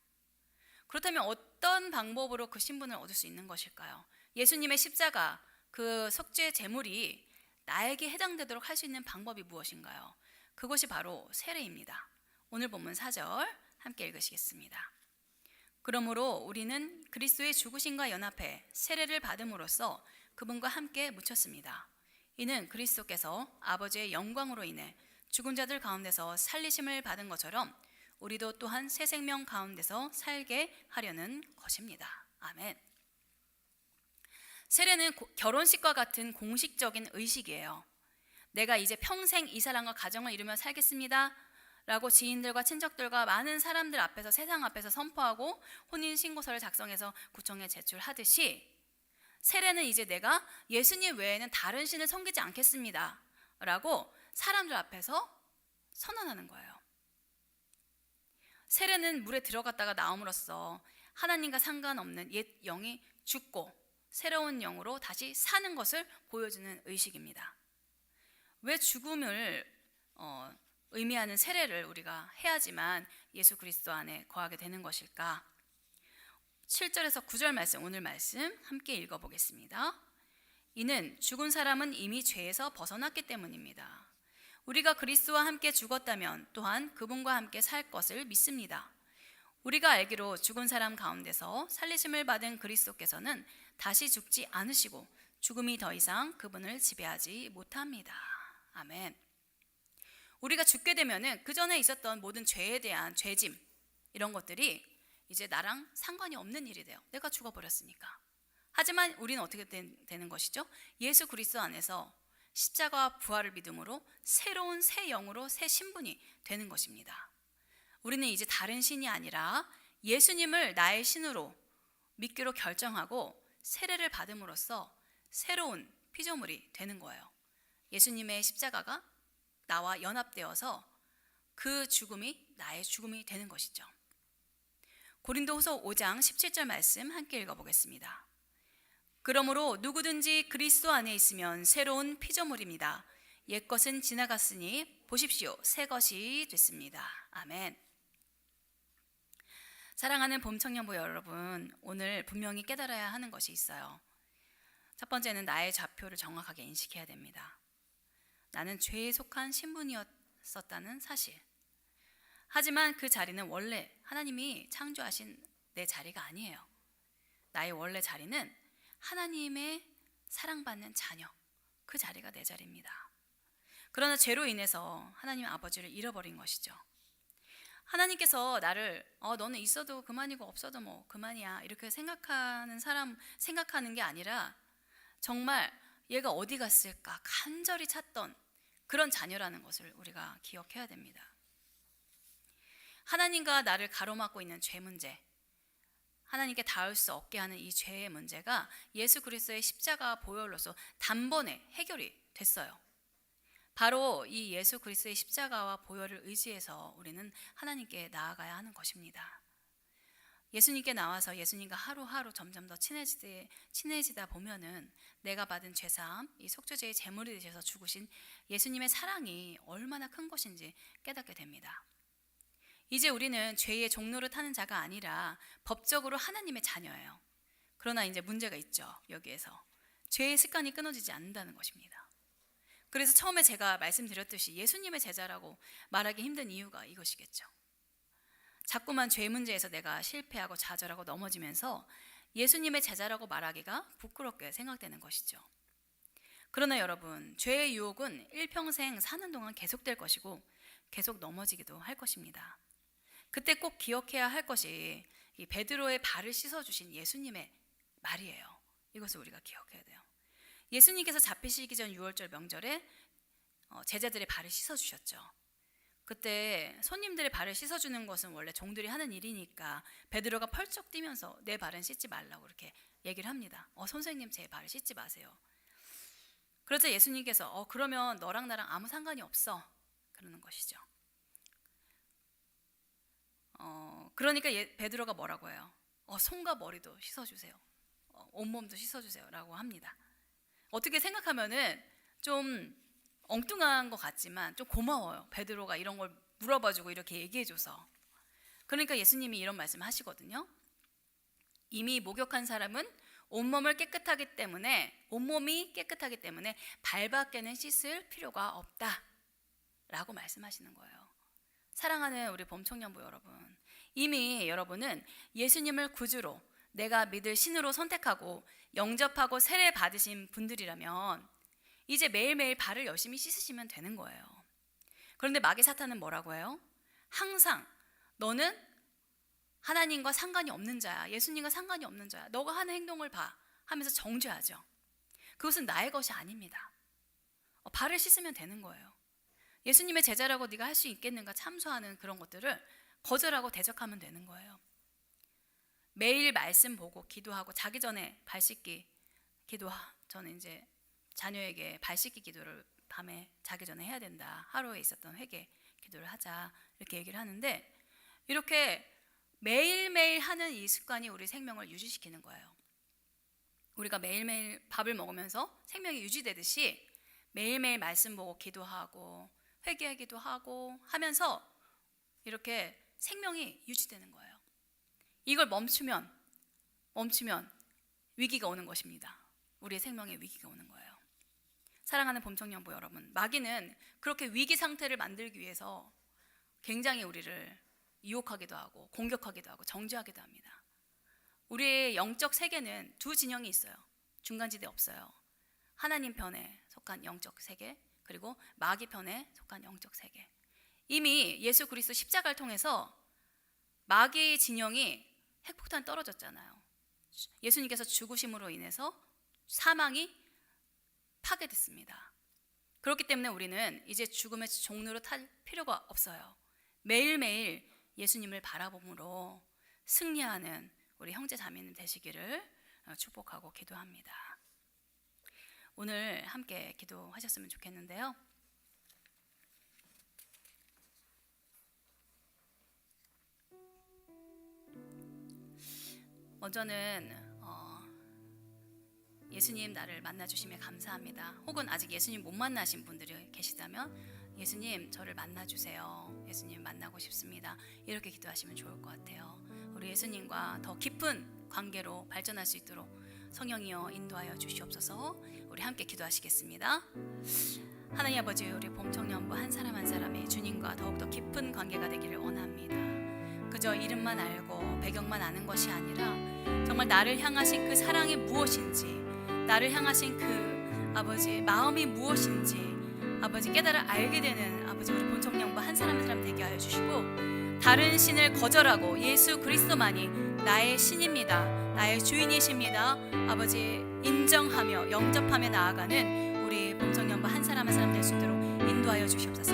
그렇다면 어떤 방법으로 그 신분을 얻을 수 있는 것일까요? 예수님의 십자가, 그 속죄 제물이 나에게 해당되도록 할 수 있는 방법이 무엇인가요? 그것이 바로 세례입니다. 오늘 본문 4절 함께 읽으시겠습니다. 그러므로 우리는 그리스도의 죽으심과 연합해 세례를 받음으로써 그분과 함께 묻혔습니다. 이는 그리스도께서 아버지의 영광으로 인해 죽은 자들 가운데서 살리심을 받은 것처럼 우리도 또한 새 생명 가운데서 살게 하려는 것입니다. 아멘. 세례는 결혼식과 같은 공식적인 의식이에요. 내가 이제 평생 이 사람과 가정을 이루며 살겠습니다 라고 지인들과 친척들과 많은 사람들 앞에서, 세상 앞에서 선포하고 혼인신고서를 작성해서 구청에 제출하듯이 세례는 이제 내가 예수님 외에는 다른 신을 섬기지 않겠습니다 라고 사람들 앞에서 선언하는 거예요. 세례는 물에 들어갔다가 나옴으로써 하나님과 상관없는 옛 영이 죽고 새로운 영으로 다시 사는 것을 보여주는 의식입니다. 왜 죽음을 의미하는 세례를 우리가 해야지만 예수 그리스도 안에 거하게 되는 것일까? 7절에서 9절 말씀, 오늘 말씀 함께 읽어보겠습니다. 이는 죽은 사람은 이미 죄에서 벗어났기 때문입니다. 우리가 그리스도와 함께 죽었다면 또한 그분과 함께 살 것을 믿습니다. 우리가 알기로 죽은 사람 가운데서 살리심을 받은 그리스도께서는 다시 죽지 않으시고 죽음이 더 이상 그분을 지배하지 못합니다. 아멘. 우리가 죽게 되면은 그 전에 있었던 모든 죄에 대한 죄짐, 이런 것들이 이제 나랑 상관이 없는 일이 돼요. 내가 죽어버렸으니까. 하지만 우리는 어떻게 되는 것이죠? 예수 그리스도 안에서 십자가와 부활을 믿음으로 새로운 새 영으로 새 신분이 되는 것입니다. 우리는 이제 다른 신이 아니라 예수님을 나의 신으로 믿기로 결정하고 세례를 받음으로써 새로운 피조물이 되는 거예요. 예수님의 십자가가 나와 연합되어서 그 죽음이 나의 죽음이 되는 것이죠. 고린도후서 5장 17절 말씀 함께 읽어보겠습니다. 그러므로 누구든지 그리스도 안에 있으면 새로운 피조물입니다. 옛것은 지나갔으니 보십시오, 새 것이 됐습니다. 아멘. 사랑하는 봄청년부 여러분, 오늘 분명히 깨달아야 하는 것이 있어요. 첫 번째는 나의 좌표를 정확하게 인식해야 됩니다. 나는 죄에 속한 신분이었었다는 사실. 하지만 그 자리는 원래 하나님이 창조하신 내 자리가 아니에요. 나의 원래 자리는 하나님의 사랑받는 자녀, 그 자리가 내 자리입니다. 그러나 죄로 인해서 하나님 아버지를 잃어버린 것이죠. 하나님께서 나를 너는 있어도 그만이고 없어도 뭐 그만이야 이렇게 생각하는 게 아니라 정말 얘가 어디 갔을까 간절히 찾던 그런 자녀라는 것을 우리가 기억해야 됩니다. 하나님과 나를 가로막고 있는 죄 문제, 하나님께 닿을 수 없게 하는 이 죄의 문제가 예수 그리스도의 십자가 보혈로서 단번에 해결이 됐어요. 바로 이 예수 그리스도의 십자가와 보혈을 의지해서 우리는 하나님께 나아가야 하는 것입니다. 예수님께 나와서 예수님과 하루하루 점점 더 친해지다 보면은 내가 받은 죄사함, 이 속죄제의 제물이 되셔서 죽으신 예수님의 사랑이 얼마나 큰 것인지 깨닫게 됩니다. 이제 우리는 죄의 종로를 타는 자가 아니라 법적으로 하나님의 자녀예요. 그러나 이제 문제가 있죠. 여기에서 죄의 습관이 끊어지지 않는다는 것입니다. 그래서 처음에 제가 말씀드렸듯이 예수님의 제자라고 말하기 힘든 이유가 이것이겠죠. 자꾸만 죄 문제에서 내가 실패하고 좌절하고 넘어지면서 예수님의 제자라고 말하기가 부끄럽게 생각되는 것이죠. 그러나 여러분, 죄의 유혹은 일평생 사는 동안 계속될 것이고 계속 넘어지기도 할 것입니다. 그때 꼭 기억해야 할 것이 이 베드로의 발을 씻어주신 예수님의 말이에요. 이것을 우리가 기억해야 돼요. 예수님께서 잡히시기 전 유월절 명절에 제자들의 발을 씻어주셨죠. 그때 손님들의 발을 씻어주는 것은 원래 종들이 하는 일이니까 베드로가 펄쩍 뛰면서 내 발은 씻지 말라고 이렇게 얘기를 합니다. 선생님 제 발을 씻지 마세요. 그러자 예수님께서 그러면 너랑 나랑 아무 상관이 없어 그러는 것이죠. 그러니까 베드로가 뭐라고 해요? 손과 머리도 씻어주세요. 온몸도 씻어주세요 라고 합니다. 어떻게 생각하면은 좀 엉뚱한 것 같지만 좀 고마워요. 베드로가 이런 걸 물어봐주고 이렇게 얘기해줘서. 그러니까 예수님이 이런 말씀 하시거든요. 이미 목욕한 사람은 온몸이 깨끗하기 때문에 발밖에는 씻을 필요가 없다 라고 말씀하시는 거예요. 사랑하는 우리 봄청년부 여러분, 이미 여러분은 예수님을 구주로 내가 믿을 신으로 선택하고 영접하고 세례 받으신 분들이라면 이제 매일매일 발을 열심히 씻으시면 되는 거예요. 그런데 마귀 사탄은 뭐라고 해요? 항상 너는 하나님과 상관이 없는 자야, 예수님과 상관이 없는 자야, 너가 하는 행동을 봐 하면서 정죄하죠. 그것은 나의 것이 아닙니다. 발을 씻으면 되는 거예요. 예수님의 제자라고 네가 할 수 있겠는가 참소하는 그런 것들을 거절하고 대적하면 되는 거예요. 매일 말씀 보고 기도하고 자기 전에 발 씻기 저는 이제 자녀에게 발 씻기 기도를 밤에 자기 전에 해야 된다. 하루에 있었던 회개 기도를 하자 이렇게 얘기를 하는데, 이렇게 매일매일 하는 이 습관이 우리 생명을 유지시키는 거예요. 우리가 매일매일 밥을 먹으면서 생명이 유지되듯이 매일매일 말씀 보고 기도하고 회개하기도 하고 하면서 이렇게 생명이 유지되는 거예요. 이걸 멈추면 위기가 오는 것입니다. 우리의 생명에 위기가 오는 거예요. 사랑하는 봄청년부 여러분, 마귀는 그렇게 위기 상태를 만들기 위해서 굉장히 우리를 유혹하기도 하고 공격하기도 하고 정죄하기도 합니다. 우리의 영적 세계는 두 진영이 있어요. 중간지대 없어요. 하나님 편에 속한 영적 세계, 그리고 마귀 편에 속한 영적 세계. 이미 예수 그리스도 십자가를 통해서 마귀 진영이 핵폭탄 떨어졌잖아요. 예수님께서 죽으심으로 인해서 사망이 파괴됐습니다. 그렇기 때문에 우리는 이제 죽음의 종로로 탈 필요가 없어요. 매일매일 예수님을 바라봄으로 승리하는 우리 형제 자매님 되시기를 축복하고 기도합니다. 오늘 함께 기도하셨으면 좋겠는데요. 먼저는 예수님 나를 만나주심에 감사합니다. 혹은 아직 예수님 못 만나신 분들이 계시다면 예수님 저를 만나주세요. 예수님 만나고 싶습니다. 이렇게 기도하시면 좋을 것 같아요. 우리 예수님과 더 깊은 관계로 발전할 수 있도록 성령이여 인도하여 주시옵소서. 우리 함께 기도하시겠습니다. 하나님 아버지, 우리 봄청년부 한 사람 한 사람이 주님과 더욱더 깊은 관계가 되기를 원합니다. 그저 이름만 알고 배경만 아는 것이 아니라 정말 나를 향하신 그 사랑이 무엇인지, 나를 향하신 그 아버지 마음이 무엇인지 아버지 깨달아 알게 되는 아버지 우리 봄청년부 한 사람 한 사람 되게 하여 주시고, 다른 신을 거절하고 예수 그리스도만이 나의 신입니다, 나의 주인이십니다 아버지 인정하며 영접하며 나아가는 우리 봄청년부 한 사람 한 사람 될 수 있도록 인도하여 주시옵소서.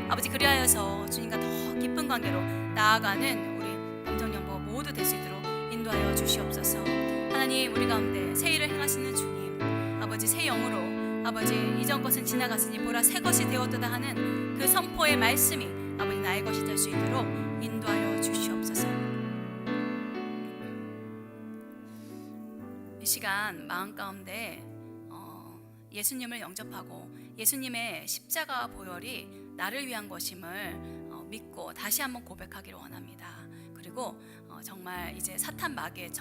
아버지 그리하여서 주님과 더 깊은 관계로 나아가는 우리 봄청년부 모두 될 수 있도록 인도하여 주시옵소서. 하나님, 우리 가운데 새 일을 행하시는 주님, 아버지 새 영으로 아버지 이전 것은 지나갔으니 보라 새 것이 되었도다 하는 그 선포의 말씀이 아버지 나의 것이 될 수 있도록 인도하여 주시옵소서. 시간 마음 가운데 예수님을 영접하고 예수님의 십자가 보혈이 나를 위한 것임을 믿고 다시 한번 고백하기를 원합니다. 그리고 정말 이제 사탄 마귀의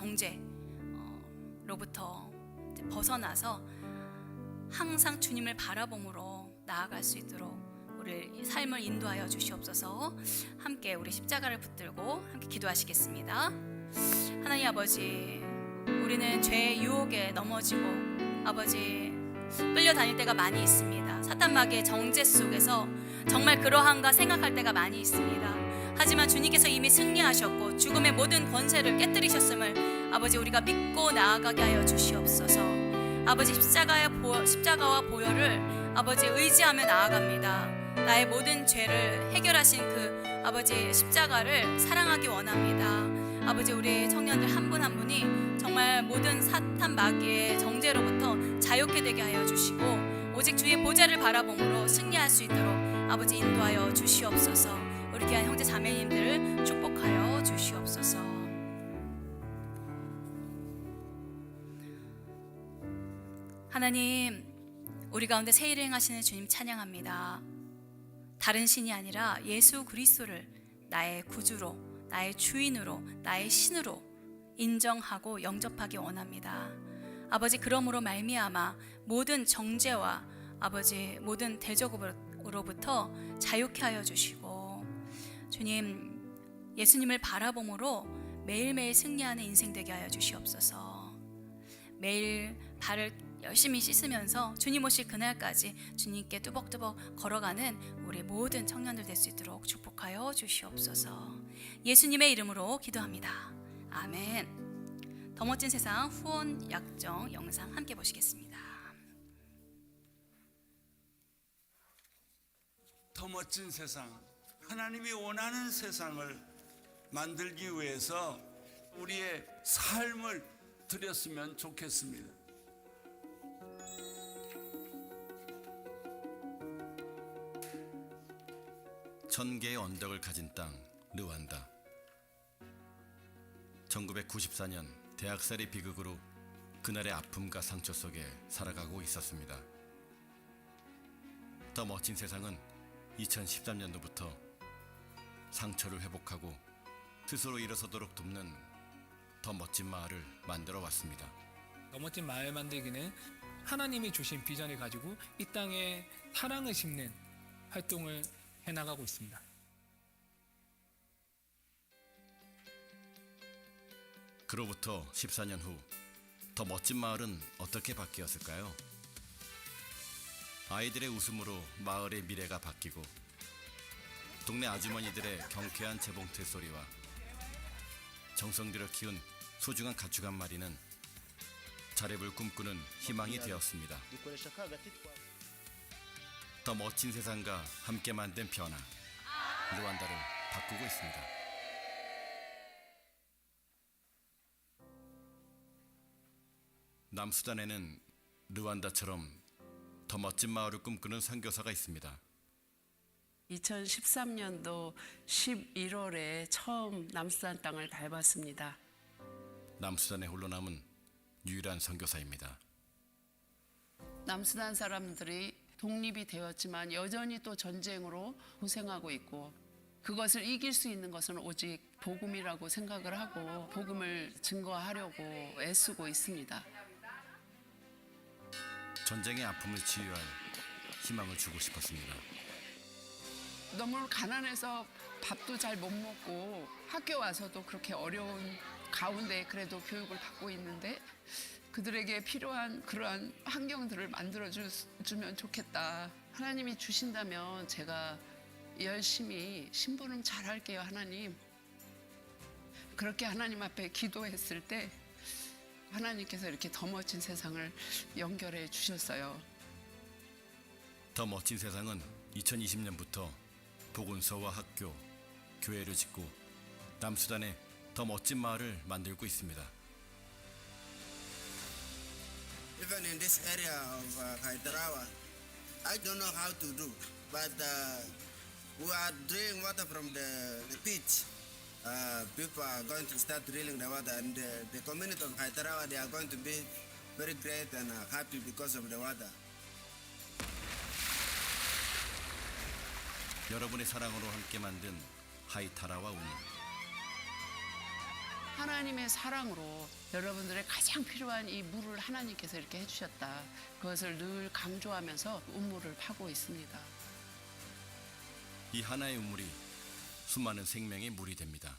정죄로부터 벗어나서 항상 주님을 바라봄으로 나아갈 수 있도록 우리 삶을 인도하여 주시옵소서. 함께 우리 십자가를 붙들고 함께 기도하시겠습니다. 하나님 아버지, 우리는 죄의 유혹에 넘어지고 아버지 끌려다닐 때가 많이 있습니다. 사탄 마귀의 정죄 속에서 정말 그러한가 생각할 때가 많이 있습니다. 하지만 주님께서 이미 승리하셨고 죽음의 모든 권세를 깨뜨리셨음을 아버지 우리가 믿고 나아가게 하여 주시옵소서. 아버지 십자가와 보혈을 아버지 의지하며 나아갑니다. 나의 모든 죄를 해결하신 그 아버지 십자가를 사랑하기 원합니다. 아버지 우리 청년들 한 분 한 분이 정말 모든 사탄 마귀의 정죄로부터 자유케 되게 하여 주시고 오직 주의 보좌를 바라봄으로 승리할 수 있도록 아버지 인도하여 주시옵소서. 우리 귀한 형제 자매님들을 축복하여 주시옵소서. 하나님, 우리 가운데 새 일을 행하시는 주님 찬양합니다. 다른 신이 아니라 예수 그리스도를 나의 구주로, 나의 주인으로, 나의 신으로 인정하고 영접하기 원합니다. 아버지, 그러므로 말미암아 모든 정죄와 아버지 모든 대적으로부터 자유케 하여 주시고 주님, 예수님을 바라봄으로 매일매일 승리하는 인생 되게 하여 주시옵소서. 매일 발을 열심히 씻으면서 주님 오실 그날까지 주님께 뚜벅뚜벅 걸어가는 우리 모든 청년들 될 수 있도록 축복하여 주시옵소서. 예수님의 이름으로 기도합니다. 아멘. 더 멋진 세상 후원 약정 영상 함께 보시겠습니다. 더 멋진 세상, 하나님이 원하는 세상을 만들기 위해서 우리의 삶을 드렸으면 좋겠습니다. 천 개의 언덕을 가진 땅 르완다. 1994년 대학살이 비극으로 그날의 아픔과 상처 속에 살아가고 있었습니다. 더 멋진 세상은 2013년도부터 상처를 회복하고 스스로 일어서도록 돕는 더 멋진 마을을 만들어 왔습니다. 더 멋진 마을 만들기는 하나님이 주신 비전을 가지고 이 땅에 사랑을 심는 활동을 해나가고 있습니다. 그로부터 14년 후 더 멋진 마을은 어떻게 바뀌었을까요? 아이들의 웃음으로 마을의 미래가 바뀌고 동네 아주머니들의 경쾌한 재봉틀 소리와 정성 들여 키운 소중한 가축 한 마리는 자립을 꿈꾸는 희망이 되었습니다. 더 멋진 세상과 함께 만든 변화, 르완다를 바꾸고 있습니다. 남수단에는 르완다처럼 더 멋진 마을을 꿈꾸는 선교사가 있습니다. 2013년도 11월에 처음 남수단 땅을 밟았습니다. 남수단에 홀로 남은 유일한 선교사입니다. 남수단 사람들이 독립이 되었지만 여전히 또 전쟁으로 고생하고 있고 그것을 이길 수 있는 것은 오직 복음이라고 생각을 하고 복음을 증거하려고 애쓰고 있습니다. 전쟁의 아픔을 치유할 희망을 주고 싶었습니다. 너무 가난해서 밥도 잘 못 먹고 학교 와서도 그렇게 어려운 가운데 그래도 교육을 받고 있는데 그들에게 필요한 그러한 환경들을 만들어주면 좋겠다. 하나님이 주신다면 제가 열심히 심부름 잘할게요, 하나님. 그렇게 하나님 앞에 기도했을 때 하나님께서 이렇게 더 멋진 세상을 연결해 주셨어요. 더 멋진 세상은 2020년부터 보건소와 학교, 교회를 짓고 남수단에 더 멋진 마을을 만들고 있습니다. Even in this area of Kaitarawa, I don't know how to do, but we are drilling water from the pit. People are going to start drilling the water, and the community of Kaitarawa, they are going to be very great and happy because of the water. 여러분의 사랑으로 함께 만든 하이타라와 우물. 하나님의 사랑으로 여러분들의 가장 필요한 이 물을 하나님께서 이렇게 해주셨다. 그것을 늘 강조하면서 우물을 파고 있습니다. 이 하나의 우물이 수많은 생명의 물이 됩니다.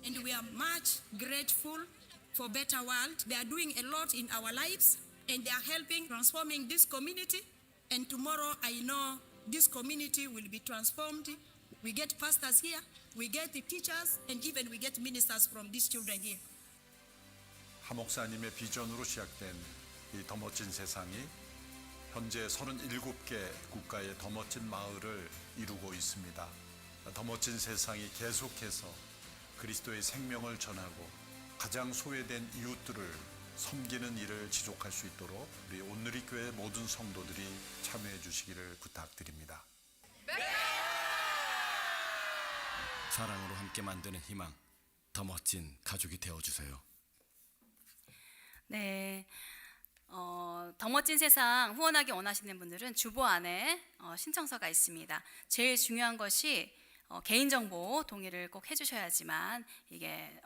And we are much grateful for Better World. They are doing a lot in our lives and they are helping transforming this community. And tomorrow I know this community will be transformed. We get pastors here, we get the teachers, and even we get ministers from these children here. 하 목사님의 비전으로 시작된 이 더 멋진 세상이 현재 37개 국가의 더 멋진 마을을 이루고 있습니다. 더 멋진 세상이 계속해서 그리스도의 생명을 전하고 가장 소외된 이웃들을 섬기는 일을 지속할 수 있도록 우리 온누리교회 모든 성도들이 참여해 주시기를 부탁드립니다. 사랑으로 함께 만드는 희망, 더 멋진 가족이 되어주세요. 네, 더 멋진 세상 후원하기 원하시는 분들은 주보 안에 신청서가 있습니다. 제일 중요한 것이 개인정보 동의를 꼭 해주셔야지만 이게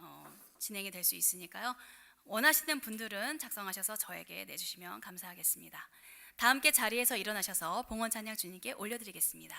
진행이 될 수 있으니까요. 원하시는 분들은 작성하셔서 저에게 내주시면 감사하겠습니다. 다 함께 자리에서 일어나셔서 봉헌 찬양 주님께 올려드리겠습니다.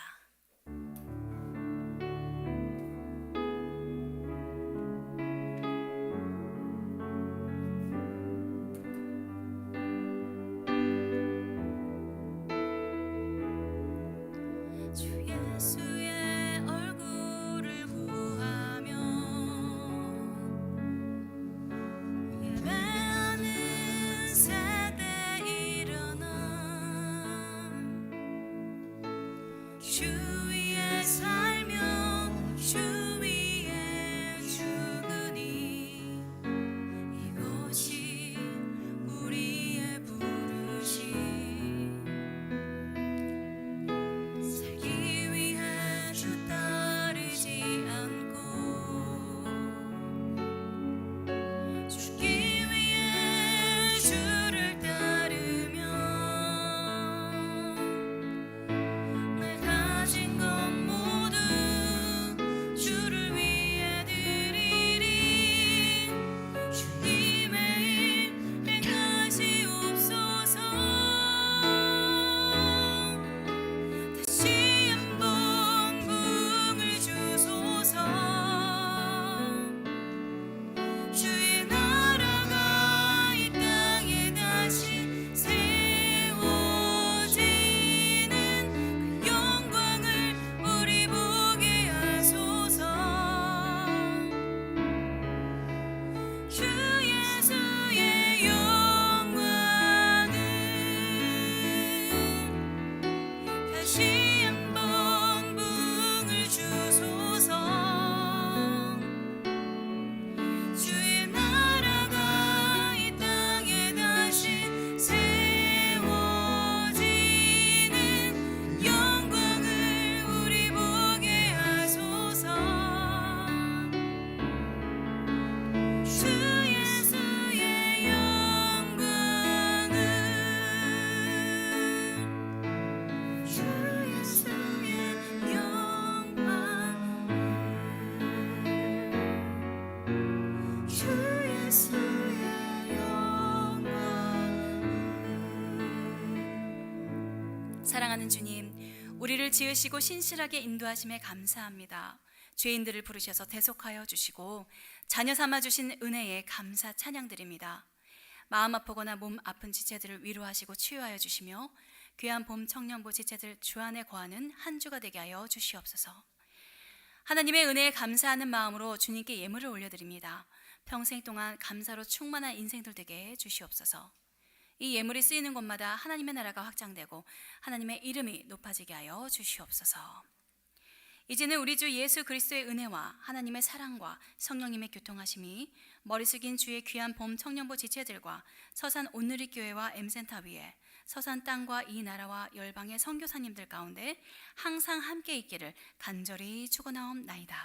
사랑하는 주님, 우리를 지으시고 신실하게 인도하심에 감사합니다. 죄인들을 부르셔서 대속하여 주시고 자녀 삼아 주신 은혜에 감사 찬양드립니다. 마음 아프거나 몸 아픈 지체들을 위로하시고 치유하여 주시며 귀한 봄 청년부 지체들 주 안에 거하는 한 주가 되게 하여 주시옵소서. 하나님의 은혜에 감사하는 마음으로 주님께 예물을 올려드립니다. 평생 동안 감사로 충만한 인생들 되게 해 주시옵소서. 이 예물이 쓰이는 곳마다 하나님의 나라가 확장되고 하나님의 이름이 높아지게 하여 주시옵소서. 이제는 우리 주 예수 그리스도의 은혜와 하나님의 사랑과 성령님의 교통하심이 머리 숙인 주의 귀한 봄 청년부 지체들과 서산 온누리교회와 M센터 위에 서산 땅과 이 나라와 열방의 선교사님들 가운데 항상 함께 있기를 간절히 축원하옵나이다.